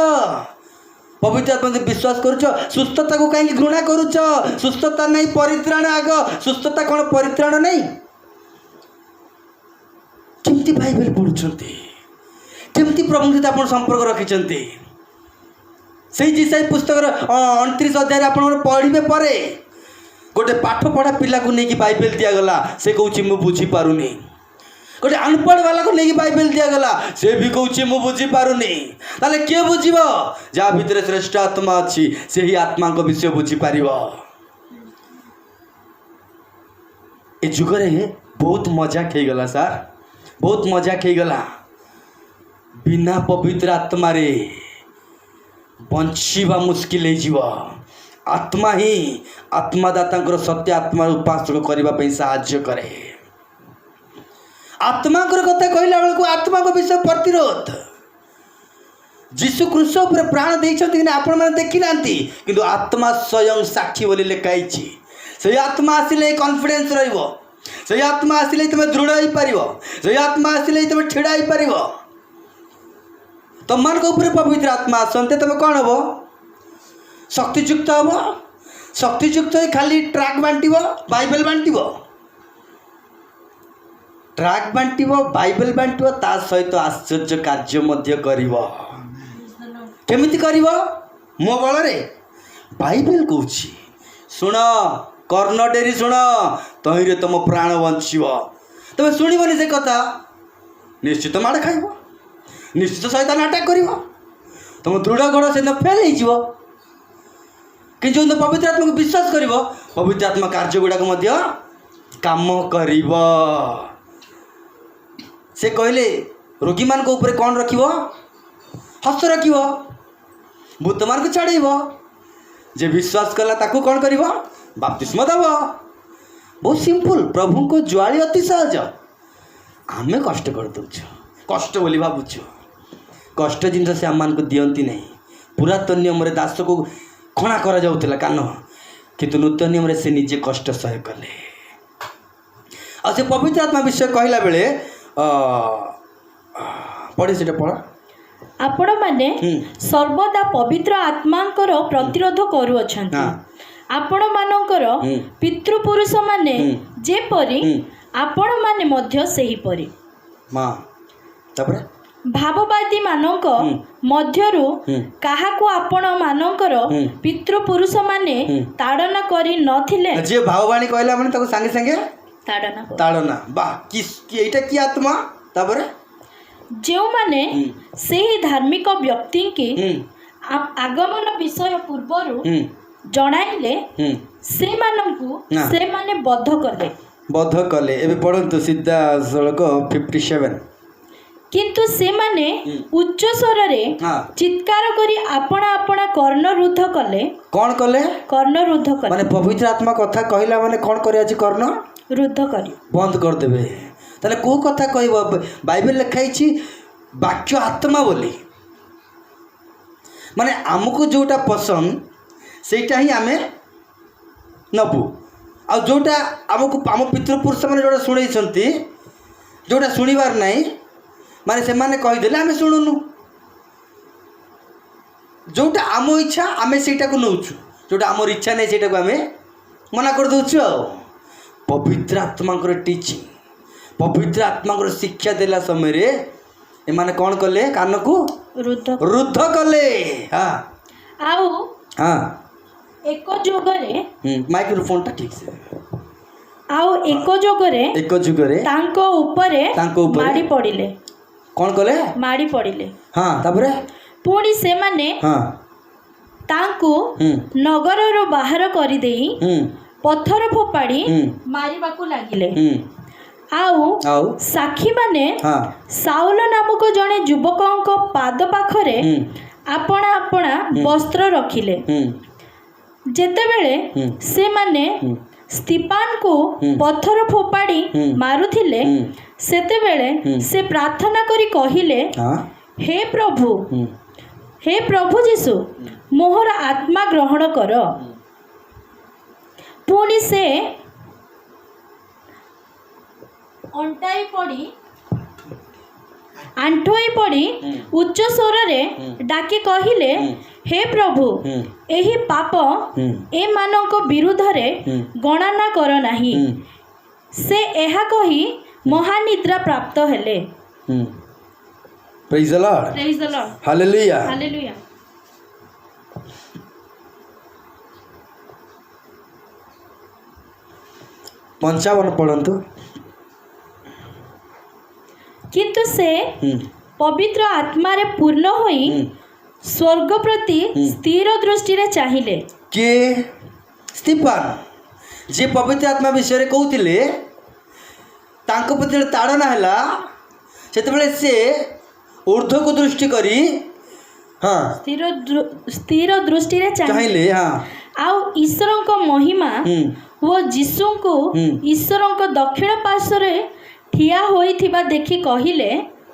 ପବିତ୍ର ଆତ୍ମା ଯଦି ବିଶ୍ୱାସ କରୁଛ ସୁସ୍ଥତାକୁ କାହିଁକି ଘୃଣା କରୁଛ? ସୁସ୍ଥତା ନାହିଁ ପରିତ୍ରାଣ ଆଗ। ସୁସ୍ଥତା କ'ଣ ପରିତ୍ରାଣ ନାହିଁ? କେମିତି ବାଇବେଲ ପଢ଼ୁଛନ୍ତି? କେମିତି ପ୍ରଭୁଙ୍କ ସହିତ ଆପଣ ସମ୍ପର୍କ ରଖିଛନ୍ତି? ସେଇ ଜିସାଇ ପୁସ୍ତକର 29 ଅଧ୍ୟାୟରେ ଆପଣଙ୍କର ପଢ଼ିବେ ପରେ ଗୋଟେ ପାଠ ପଢ଼ା ପିଲାକୁ ନେଇକି ବାଇବେଲ ଦିଆଗଲା, ସେ କହୁଛି ମୁଁ ବୁଝିପାରୁନି। ଗୋଟେ ଅନପଢ଼ ବାଲାକୁ ନେଇକି ବାଇବେଲ ଦିଆଗଲା, ସେ ବି କହୁଛି ମୁଁ ବୁଝିପାରୁନି। ତାହେଲେ କିଏ ବୁଝିବ? ଯାହା ଭିତରେ ଶ୍ରେଷ୍ଠ ଆତ୍ମା ଅଛି ସେହି ଆତ୍ମାଙ୍କ ବିଷୟ ବୁଝିପାରିବ। ଏ ଯୁଗରେ ବହୁତ ମଜାକ ହେଇଗଲା ସାର୍, ବହୁତ ମଜାକ ହେଇଗଲା। ବିନା ପବିତ୍ର ଆତ୍ମାରେ ବଞ୍ଚିବା ମୁସ୍କିଲ ହେଇଯିବ। ଆତ୍ମା ହିଁ ଆତ୍ମାଦାତାଙ୍କର ସତ୍ୟ ଆତ୍ମାର ଉପାସକ କରିବା ପାଇଁ ସାହାଯ୍ୟ କରେ। ଆତ୍ମାଙ୍କର କଥା କହିଲା ବେଳକୁ ଆତ୍ମାଙ୍କ ବିଷୟ ପ୍ରତିରୋଧ। ଯୀଶୁ କ୍ରୁଶ ଉପରେ ପ୍ରାଣ ଦେଇଛନ୍ତି କି ନା ଆପଣମାନେ ଦେଖିନାହାନ୍ତି, କିନ୍ତୁ ଆତ୍ମା ସ୍ୱୟଂ ସାକ୍ଷୀ ବୋଲି ଲେଖା ହେଇଛି। ସେଇ ଆତ୍ମା ଆସିଲେ କନଫିଡେନ୍ସ ରହିବ, ସେଇ ଆତ୍ମା ଆସିଲେ ତୁମେ ଦୃଢ଼ ହେଇପାରିବ, ସେଇ ଆତ୍ମା ଆସିଲେ ତୁମେ ଛିଡ଼ା ହେଇପାରିବ। ତମମାନଙ୍କ ଉପରେ ପବିତ୍ର ଆତ୍ମା ଆସନ୍ତେ ତମେ କ'ଣ ହେବ? ଶକ୍ତିଯୁକ୍ତ ହେବ। ଶକ୍ତିଯୁକ୍ତ ହେଇ ଖାଲି ଟ୍ରାକ୍ ବାଣ୍ଟିବ, ବାଇବେଲ ବାଣ୍ଟିବ, ଟ୍ରାକ୍ ବାଣ୍ଟିବ, ବାଇବେଲ ବାଣ୍ଟିବ, ତା ସହିତ ଆଶ୍ଚର୍ଯ୍ୟ କାର୍ଯ୍ୟ ମଧ୍ୟ କରିବ। କେମିତି କରିବ? ମୋ ବଳରେ? ବାଇବେଲ କହୁଛି ଶୁଣ, କର୍ଣ୍ଣ ଡେରି ଶୁଣ, ତହିଁରେ ତମ ପ୍ରାଣ ବଞ୍ଚିବ। ତମେ ଶୁଣିବନି ସେ କଥା, ନିଶ୍ଚିତ ମାଡ଼ ଖାଇବ, ନିଶ୍ଚିତ ସୈତାନ ଆଟାକ୍ କରିବ, ତମ ଦୃଢ଼ ଗୋଡ଼ ସେଦିନ ଫେଲ୍ ହେଇଯିବ। କିନ୍ତୁ ଯେଉଁ ପବିତ୍ର ଆତ୍ମାକୁ ବିଶ୍ୱାସ କରିବ, ପବିତ୍ର ଆତ୍ମା କାର୍ଯ୍ୟ ଗୁଡ଼ାକ ମଧ୍ୟ କାମ କରିବ। ସେ କହିଲେ ରୋଗୀମାନଙ୍କ ଉପରେ କ'ଣ ରଖିବ? ହସ ରଖିବ, ଭୂତମାନଙ୍କୁ ଛାଡ଼େଇବ। ଯେ ବିଶ୍ୱାସ କଲା ତାକୁ କ'ଣ କରିବ? ବାପ୍ତିସ୍ମ ଦେବ। ବହୁତ ସିମ୍ପଲ। ପ୍ରଭୁଙ୍କ ଜ୍ୱାଳି ଅତି ସହଜ। ଆମେ କଷ୍ଟ କରିଦେଉଛୁ, କଷ୍ଟ ବୋଲି ଭାବୁଛୁ। କଷ୍ଟ ଜିନିଷ ସେ ଆମମାନଙ୍କୁ ଦିଅନ୍ତି ନାହିଁ। ପୁରାତନ ନିୟମରେ ଦାସକୁ ଖଣା କରାଯାଉଥିଲା କାନ, କିନ୍ତୁ ନୂତନ ନିୟମରେ ସେ ନିଜେ କଷ୍ଟ ସହ୍ୟ କଲେ। ଆଉ ସେ ପବିତ୍ର ଆତ୍ମା ବିଷୟ କହିଲା ବେଳେ ପଢ଼େ, ସେଟା ପଢ଼। ଆପଣମାନେ ସର୍ବଦା ପବିତ୍ର ଆତ୍ମାଙ୍କର ପ୍ରତିରୋଧ କରୁଅଛନ୍ତି। ଆପଣମାନଙ୍କର ପିତୃପୁରୁଷମାନେ ଯେପରି ଆପଣମାନେ ମଧ୍ୟ ସେହିପରି। ତାପରେ ଭାବବାଦୀମାନଙ୍କ ମଧ୍ୟରୁ କାହାକୁ ଆପଣମାନଙ୍କର ପିତୃପୁରୁଷମାନେ ତାଡ଼ନା କରି ନଥିଲେ? ଯିଏ ଭାବବାଣୀ କହିଲା ମାନେ ତାକୁ ସାଙ୍ଗେ ସାଙ୍ଗେ ତାଡ଼ନା। ବା ଏଇଟା କି ଆତ୍ମା? ତାପରେ ଯେଉଁମାନେ ସେହି ଧାର୍ମିକ ବ୍ୟକ୍ତିଙ୍କୁ ଆଗମନ ବିଷୟ ପୂର୍ବରୁ ଜଣାଇଲେ ସେମାନଙ୍କୁ ସେମାନେ ବଦ୍ଧ କଲେ। ଏବେ ପଢ଼ନ୍ତୁ ସିଧାସଳଖ 57। କିନ୍ତୁ ସେମାନେ ଉଚ୍ଚ ସ୍ୱରରେ ଚିତ୍କାର କରି ଆପଣା କର୍ଣ୍ଣରୁଦ୍ଧ କଲେ। କ'ଣ କଲେ? କର୍ଣ୍ଣରୁଦ୍ଧ କଲେ। ମାନେ ପବିତ୍ର ଆତ୍ମା କଥା କହିଲା ମାନେ କ'ଣ କରିବା ଅଛି? କର୍ଣ୍ଣ ରୁଦ୍ଧ କରି ବନ୍ଦ କରିଦେବେ। ତାହେଲେ କେଉଁ କଥା କହିବ? ବାଇବେଲ ଲେଖା ହେଇଛି ବାକ୍ୟ ଆତ୍ମା ବୋଲି। ମାନେ ଆମକୁ ଯେଉଁଟା ପସନ୍ଦ ସେଇଟା ହିଁ ଆମେ ନେବୁ, ଆଉ ଯେଉଁଟା ଆମକୁ ଆମ ପିତୃପୁରୁଷମାନେ ଯେଉଁଟା ଶୁଣେଇଛନ୍ତି, ଯେଉଁଟା ଶୁଣିବାର ନାହିଁ ମାନେ ସେମାନେ କହିଦେଲେ ଆମେ ଶୁଣୁନୁ। ଯେଉଁଟା ଆମ ଇଚ୍ଛା ଆମେ ସେଇଟାକୁ ନେଉଛୁ, ଯେଉଁଟା ଆମର ଇଚ୍ଛା ନାହିଁ ସେଇଟାକୁ ଆମେ ମନା କରିଦେଉଛୁ। ଆଉ ପବିତ୍ର ଆତ୍ମାଙ୍କର ଟିଚିଂ, ପବିତ୍ର ଆତ୍ମାଙ୍କର ଶିକ୍ଷା ଦେଲା ସମୟରେ ଏମାନେ କ'ଣ କଲେ? କାନକୁ ରୁଦ୍ଧ କଲେ। ଆଉ ଏକ ଯୁଗରେ ମାଇକ୍ରୋଫୋନଟା ଠିକ୍ ସେ ଆଉ ଏକ ଯୁଗରେ ତାଙ୍କ ଉପରେ ମାଡ଼ି ପଡ଼ିଲେ। କ'ଣ କଲେ? ମାଡ଼ି ପଡ଼ିଲେ। ତାପରେ ପୁଣି ସେମାନେ ତାଙ୍କୁ ନଗରରୁ ବାହାର କରିଦେଇ ପଥର ଫୋପାଡ଼ି ମାରିବାକୁ ଲାଗିଲେ। ଆଉ ସାକ୍ଷୀମାନେ ସାଉଲ ନାମକ ଜଣେ ଯୁବକଙ୍କ ପାଦ ପାଖରେ ଆପଣା ବସ୍ତ୍ର ରଖିଲେ। ଯେତେବେଳେ ସେମାନେ ସ୍ତିଫାନକୁ ପଥର ଫୋପାଡ଼ି ମାରୁଥିଲେ, ସେତେବେଳେ ସେ ପ୍ରାର୍ଥନା କରି କହିଲେ, ହେ ପ୍ରଭୁ ଯୀଶୁ, ମୋହର ଆତ୍ମା ଗ୍ରହଣ କର। ପୁଣି ସେ ଅଣ୍ଟାଇ ପଡ଼ି ଆଣ୍ଠୋଇ ପଡ଼ି ଉଚ୍ଚ ସ୍ୱରରେ ଡାକି କହିଲେ, ହେ ପ୍ରଭୁ, ଏହି ପାପ ଏମାନଙ୍କ ବିରୁଦ୍ଧରେ ଗଣନା କର ନାହିଁ। ସେ ଏହା କହି ମହାନିଦ୍ରା ପ୍ରାପ୍ତ ହେଲେ। ପ୍ରେଜ୍ ଦ Lord, Praise the Lord. Hallelujah. Hallelujah. 55 ପଢ଼ନ୍ତୁ। କିନ୍ତୁ ସେ ପବିତ୍ର ଆତ୍ମାରେ ପୂର୍ଣ୍ଣ ହୋଇ ସ୍ୱର୍ଗ ପ୍ରତି ସ୍ଥିର ଦୃଷ୍ଟିରେ ଚାହିଁଲେ। କିଏ? ସ୍ତିଫାନ, ଯିଏ ପବିତ୍ର ଆତ୍ମା ବିଷୟରେ କହୁଥିଲେ। ତାଙ୍କ ପ୍ରତି ଯେତେବେଳେ ତାଡ଼ନା ହେଲା ସେତେବେଳେ ସେ ଊର୍ଦ୍ଧ୍ୱକୁ ଦୃଷ୍ଟି କରି ସ୍ଥିର ଦୃଷ୍ଟିରେ ଚାହିଁଲେ। ଆଉ ଈଶ୍ୱରଙ୍କ ମହିମା ଓ ଯୀଶୁଙ୍କୁ ଈଶ୍ୱରଙ୍କ ଦକ୍ଷିଣ ପାର୍ଶ୍ୱରେ ଠିଆ ହୋଇଥିବା ଦେଖି କହିଲେ।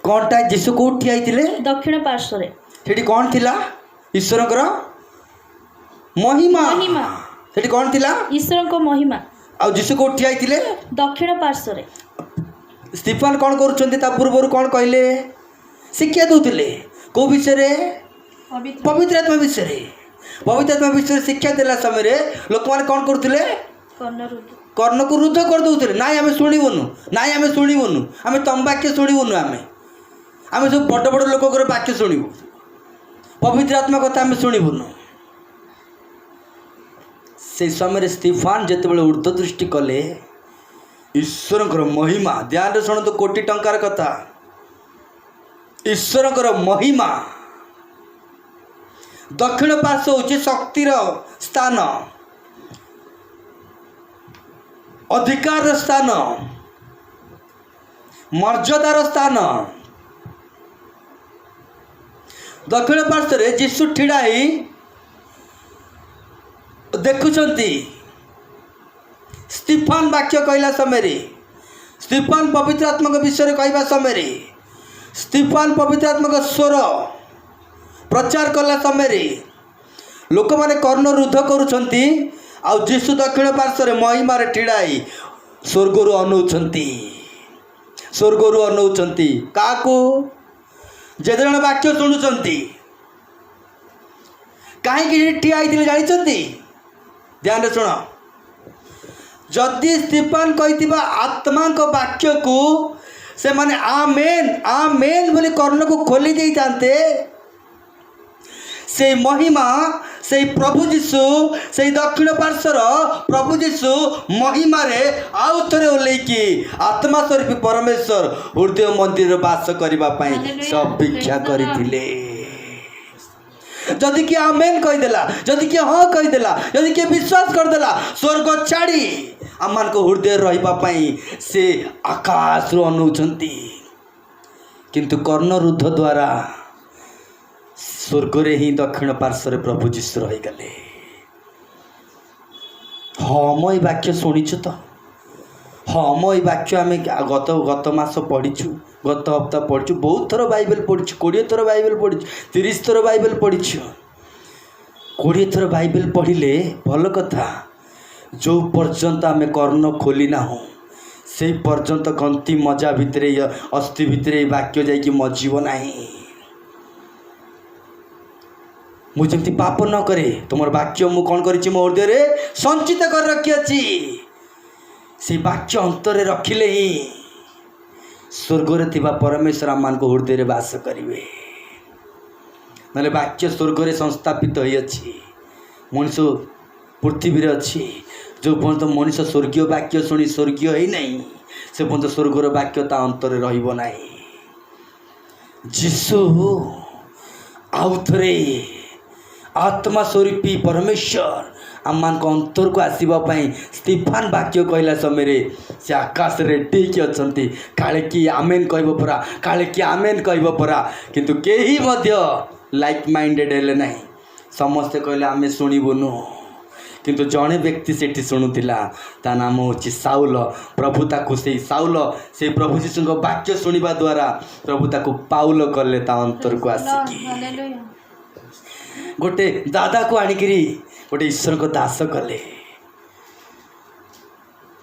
କ'ଣଟା? ଯୀଶୁ କେଉଁଠି ଠିଆ ହେଇଥିଲେ? ଦକ୍ଷିଣ ପାର୍ଶ୍ୱରେ। ସେଠି କ'ଣ ଥିଲା? ଈଶ୍ୱରଙ୍କର ମହିମା। ସେଠି କ'ଣ ଥିଲା? ଈଶ୍ୱରଙ୍କ ମହିମା। ଆଉ ଯୀଶୁ କେଉଁଠି ଠିଆ ହେଇଥିଲେ? ଦକ୍ଷିଣ ପାର୍ଶ୍ୱରେ। ସ୍ତିଫାନ କ'ଣ କରୁଛନ୍ତି? ତା ପୂର୍ବରୁ କ'ଣ କହିଲେ? ଶିକ୍ଷା ଦେଉଥିଲେ। କେଉଁ ବିଷୟରେ? ପବିତ୍ର ଆତ୍ମା ବିଷୟରେ। ପବିତ୍ର ଆତ୍ମା ବିଷୟରେ ଶିକ୍ଷା ଦେଲା ସମୟରେ ଲୋକମାନେ କ'ଣ କରୁଥିଲେ? କର୍ଣ୍ଣକୁ ରୁଦ୍ଧ କରିଦେଉଥିଲେ। ନାଇଁ ଆମେ ଶୁଣିବୁନୁ, ନାଇଁ ଆମେ ଶୁଣିବୁନୁ, ଆମେ ତମ ବାକ୍ୟ ଶୁଣିବୁନୁ, ଆମେ ସବୁ ବଡ଼ ବଡ଼ ଲୋକଙ୍କର ବାକ୍ୟ ଶୁଣିବୁ, ପବିତ୍ର ଆତ୍ମା କଥା ଆମେ ଶୁଣିବୁନୁ। ସେଇ ସମୟରେ ସ୍ତିଫାନ ଯେତେବେଳେ ଊର୍ଦ୍ଧ୍ୱ ଦୃଷ୍ଟି କଲେ, ଈଶ୍ୱରଙ୍କର ମହିମା, ଧ୍ୟାନରେ ଶୁଣନ୍ତୁ, କୋଟି ଟଙ୍କାର କଥା। ଈଶ୍ୱରଙ୍କର ମହିମା। ଦକ୍ଷିଣ ପାର୍ଶ୍ୱ ହେଉଛି ଶକ୍ତିର ସ୍ଥାନ, ଅଧିକାରର ସ୍ଥାନ, ମର୍ଯ୍ୟାଦାର ସ୍ଥାନ। ଦକ୍ଷିଣ ପାର୍ଶ୍ୱରେ ଯୀଶୁ ଛିଡ଼ା ହେଇ ଦେଖୁଛନ୍ତି। ସ୍ତିଫାନ ବାକ୍ୟ କହିଲା ସମୟରେ, ସ୍ତିଫାନ ପବିତ୍ର ଆତ୍ମାଙ୍କ ବିଷୟରେ କହିବା ସମୟରେ, ସ୍ତିଫାନ ପବିତ୍ର ଆତ୍ମାଙ୍କ ସ୍ୱର ପ୍ରଚାର କଲା ସମୟରେ ଲୋକମାନେ କର୍ଣ୍ଣ ରୁଦ୍ଧ କରୁଛନ୍ତି। ଆଉ ଯୀଶୁ ଦକ୍ଷିଣ ପାର୍ଶ୍ୱରେ ମହିମାରେ ଛିଡ଼ା ହେଇ ସ୍ୱର୍ଗରୁ ଅନଉଛନ୍ତି। ସ୍ୱର୍ଗରୁ ଅନଉଛନ୍ତି କାହାକୁ? ଯେତେ ଜଣ ବାକ୍ୟ ଶୁଣୁଛନ୍ତି। କାହିଁକି ଠିଆ ହେଇଥିଲେ ଜାଣିଛନ୍ତି? ଧ୍ୟାନରେ ଶୁଣ। ଯଦି ସ୍ତିଫାନ କହିଥିବା ଆତ୍ମାଙ୍କ ବାକ୍ୟକୁ ସେମାନେ ଆମେନ୍ ଆମେନ୍ ବୋଲି କର୍ଣ୍ଣକୁ ଖୋଲି ଦେଇଥାନ୍ତେ, ସେଇ ମହିମା, ସେଇ ପ୍ରଭୁ ଯୀଶୁ, ସେଇ ଦକ୍ଷିଣ ପାର୍ଶ୍ୱର ପ୍ରଭୁ ଯୀଶୁ ମହିମାରେ ଆଉ ଥରେ ଓହ୍ଲେଇକି ଆତ୍ମା ସ୍ୱରୂପୀ ପରମେଶ୍ୱର ହୃଦୟ ମନ୍ଦିରରେ ବାସ କରିବା ପାଇଁ ସେ ଅପେକ୍ଷା କରିଥିଲେ। ଯଦି କିଏ ଆମେନ୍ କହିଦେଲା, ଯଦି କିଏ ହଁ କହିଦେଲା, ଯଦି କିଏ ବିଶ୍ୱାସ କରିଦେଲା, ସ୍ୱର୍ଗ ଛାଡ଼ି ଆମମାନଙ୍କ ହୃଦୟରେ ରହିବା ପାଇଁ ସେ ଆକାଶରୁ ଅନଉଛନ୍ତି। କିନ୍ତୁ କର୍ଣ୍ଣରୁଦ୍ଧ ଦ୍ୱାରା ସ୍ୱର୍ଗରେ ହିଁ ଦକ୍ଷିଣ ପାର୍ଶ୍ୱରେ ପ୍ରଭୁ ଯୀଶୁ ରହିଗଲେ। ହଁ ମୁଁ ଏଇ ବାକ୍ୟ ଶୁଣିଛୁ ତ? ହଁ ମୁଁ ଏଇ ବାକ୍ୟ ଆମେ ଗତ ମାସ ପଢ଼ିଛୁ, ଗତ ହପ୍ତା ପଢ଼ିଛୁ, ବହୁତ ଥର ବାଇବେଲ ପଢ଼ିଛୁ, 20 ଥର ବାଇବେଲ ପଢ଼ିଛୁ, 30 ଥର ବାଇବେଲ ପଢ଼ିଛୁ। 20 ଥର ବାଇବେଲ ପଢ଼ିଲେ ଭଲ କଥା। ଯେଉଁ ପର୍ଯ୍ୟନ୍ତ ଆମେ କର୍ଣ୍ଣ ଖୋଲି ନାହୁଁ ସେଇ ପର୍ଯ୍ୟନ୍ତ ଗନ୍ତି ମଜା ଭିତରେ, ଅସ୍ଥି ଭିତରେ ଏଇ ବାକ୍ୟ ଯାଇକି ମଜିବ ନାହିଁ। ମୁଁ ଯେମିତି ପାପ ନ କରେ, ତୁମର ବାକ୍ୟ ମୁଁ କ'ଣ କରିଛି? ମୋ ହୃଦୟରେ ସଞ୍ଚିତ କରି ରଖିଅଛି। ସେଇ ବାକ୍ୟ ଅନ୍ତରରେ ରଖିଲେ ହିଁ ସ୍ୱର୍ଗରେ ଥିବା ପରମେଶ୍ୱର ଆମମାନଙ୍କ ହୃଦୟରେ ବାସ କରିବେ। ନହେଲେ ବାକ୍ୟ ସ୍ୱର୍ଗରେ ସଂସ୍ଥାପିତ ହୋଇଅଛି, ମଣିଷ ପୃଥିବୀରେ ଅଛି। ଯେଉଁ ପର୍ଯ୍ୟନ୍ତ ମଣିଷ ସ୍ୱର୍ଗୀୟ ବାକ୍ୟ ଶୁଣି ସ୍ୱର୍ଗୀୟ ହେଇନାହିଁ, ସେ ପର୍ଯ୍ୟନ୍ତ ସ୍ୱର୍ଗର ବାକ୍ୟ ତା ଅନ୍ତରରେ ରହିବ ନାହିଁ। ଯୀଶୁ ଆଉ ଥରେ ଆତ୍ମା ସ୍ୱରୂପୀ ପରମେଶ୍ୱର ଆମମାନଙ୍କ ଅନ୍ତରକୁ ଆସିବା ପାଇଁ ସ୍ତିଫାନ ବାକ୍ୟ କହିଲା ସମୟରେ ସେ ଆକାଶରେ ରେଡି ହେଇକି ଅଛନ୍ତି। କାଳେ କିଏ ଆମେନ୍ କହିବ ପରା, କାଳେ କିଏ ଆମେନ୍ କହିବ ପରା। କିନ୍ତୁ କେହି ମଧ୍ୟ ଲାଇକ୍ ମାଇଣ୍ଡେଡ଼ ହେଲେ ନାହିଁ। ସମସ୍ତେ କହିଲେ ଆମେ ଶୁଣିବୁନୁ। କିନ୍ତୁ ଜଣେ ବ୍ୟକ୍ତି ସେଠି ଶୁଣୁଥିଲା, ତା ନାମ ହେଉଛି ସାଉଲ। ପ୍ରଭୁ ତାକୁ ସେଇ ସାଉଲ, ସେଇ ପ୍ରଭୁ ଯୀଶୁଙ୍କ ବାକ୍ୟ ଶୁଣିବା ଦ୍ୱାରା ପ୍ରଭୁ ତାକୁ ପାଉଲ କଲେ ତା ଅନ୍ତରକୁ ଆସିକି। ଗୋଟେ ଦାଦାକୁ ଆଣିକିରି ଗୋଟେ ଈଶ୍ୱରଙ୍କ ଦାସ କଲେ।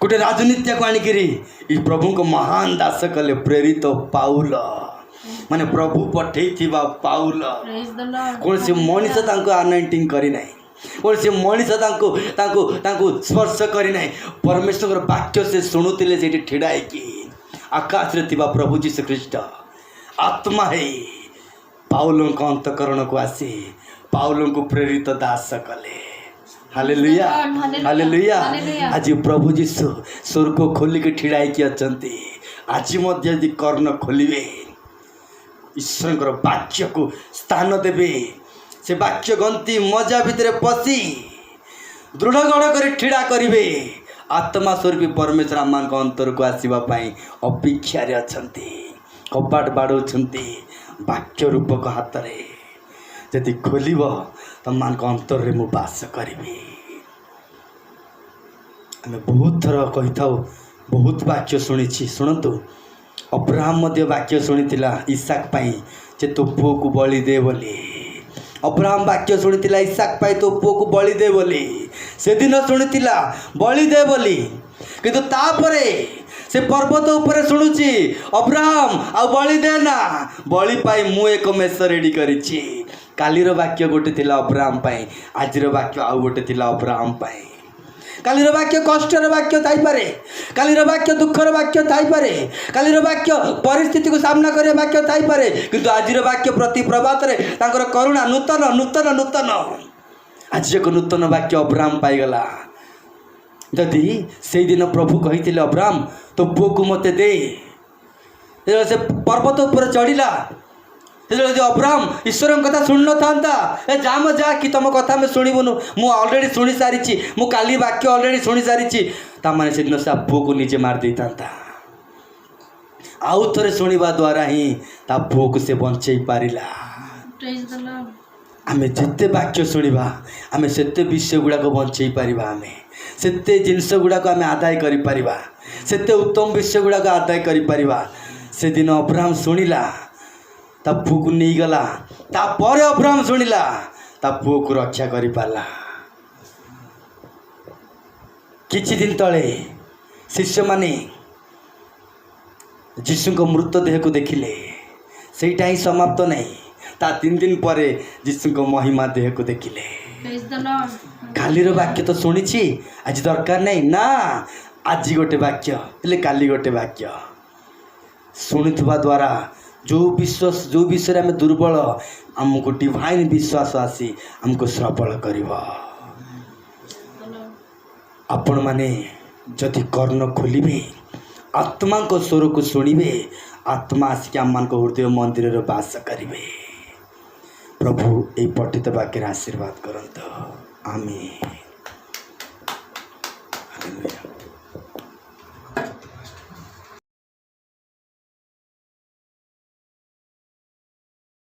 ଗୋଟେ ରାଜନୀତିକୁ ଆଣିକିରି ଏ ପ୍ରଭୁଙ୍କ ମହାନ ଦାସ କଲେ, ପ୍ରେରିତ ପାଉଲ। माने प्रभु पठेइथिबा पाउल Praise the Lord. कौन से मनीष तांको अनाइंटिंग करी नाही कौन से मनीष तांको तांको तांको स्पर्श करी नाही परमेश्वर वाक्य से शुणुतिले सेठी ठिडाई की आकाश रे थिबा प्रभु जीसु ख्रीष्ट आत्मा है पाउलों को अंतकरण को आसी पाउलों को प्रेरित दास कले हालेलुया हालेलुया आज प्रभु जीसु स्वर को खोली के ठिड़ाई की अचंती आज मध्य यदि कर्ण खोलिबे ईश्वर वाक्य को स्थान देवे से वाक्य गंती मजा भितर पशि दृढ़ गढ़ कर ठिड़ा करिवे आत्मा स्वरूपी परमेश्वर आम अंतर को आसवा अपेक्षार अच्छी कबाट बाड़ौंट वाक्य रूपक हाथ में जदि खोल तुम अंतर में मु बास करी आम बहुत थर कही था बहुत वाक्य शुणी शुणु अब्राहम वाक्य शुणी इसाक जे तो पुओ को बलि दे बोली अब्राहम वाक्य शुणी इसाक तो पुओ को बलि दे बोली से दिन शुणी बलि दे बोली किंतु तापरे से पर्वत उपर शुणुची अब्राहम आ बलि देना बलि पाई मु एक मेष रेडी करिछि कालीर वाक्य गोटे थिला अब्राहम पाई आजिर वाक्य आउ गोटे थिला अब्राहम पाई कालीर वाक्य कष्टर वाक्य थाई पारे कालीर वाक्य दुखर वाक्य थाई पारे कालीर वाक्य परिस्थिति को सामना करे वाक्य थाई पारे किंतु आजिर वाक्य प्रति प्रभात रे तांकर करुणा नूतन नूतन नूतन आज एक नूतन वाक्य अब्राहम पाईगला जदि से दिन प्रभु कही अब्राहम तो पुओ को मते दे से पर्वत उपर चढ़ला जो अब्राहम ईश्वर कथा शुण न था जाम जा कि तुम कथा में शुणुनु मु अलरेडी शुणी सारी मु काली वाक्य अलरेडी शुणी सारी ताने से दिन से पुओ को निजे मार दे था आउ थे शुणा द्वारा ही ता पुओ को से बंचई पारिला आमे जिते वाक्य शुणा आमे सेते विषय गुड़ाक बंचई पारिबा आमे सेते जिनस गुड़ाक आमे आदाय करि परिबा सेते उत्तम विषय गुड़ाक आदाय करि परिबा से दिन अब्राहम शुणिला ता पुओ को नहीं गला तापर अब्राहम शुणिला ता पुओ को रक्षा करि पाला किछि दिन तले शिष्य माने जीशु को मृतदेह को देखिले सेटा ही समाप्त नहीं ता 3 दिन पर जीशु को महिमा देह को देखिले कालीर वाक्य तो शुणी आज दरकार नहीं ना आज गोटे वाक्य हेले काली गोटे वाक्य शुणुवा द्वारा जो विषय आम दुर्बल आमको डिवाइन विश्वास आसी आमको सबल कर आपण माने जदि कर्ण खोलिबे आत्मा को स्वर को शुणिबे आत्मा आसिक आम मान हृदय मंदिर रे वास करिवे प्रभु ए पठित वाक्य आशीर्वाद करंत आमीन।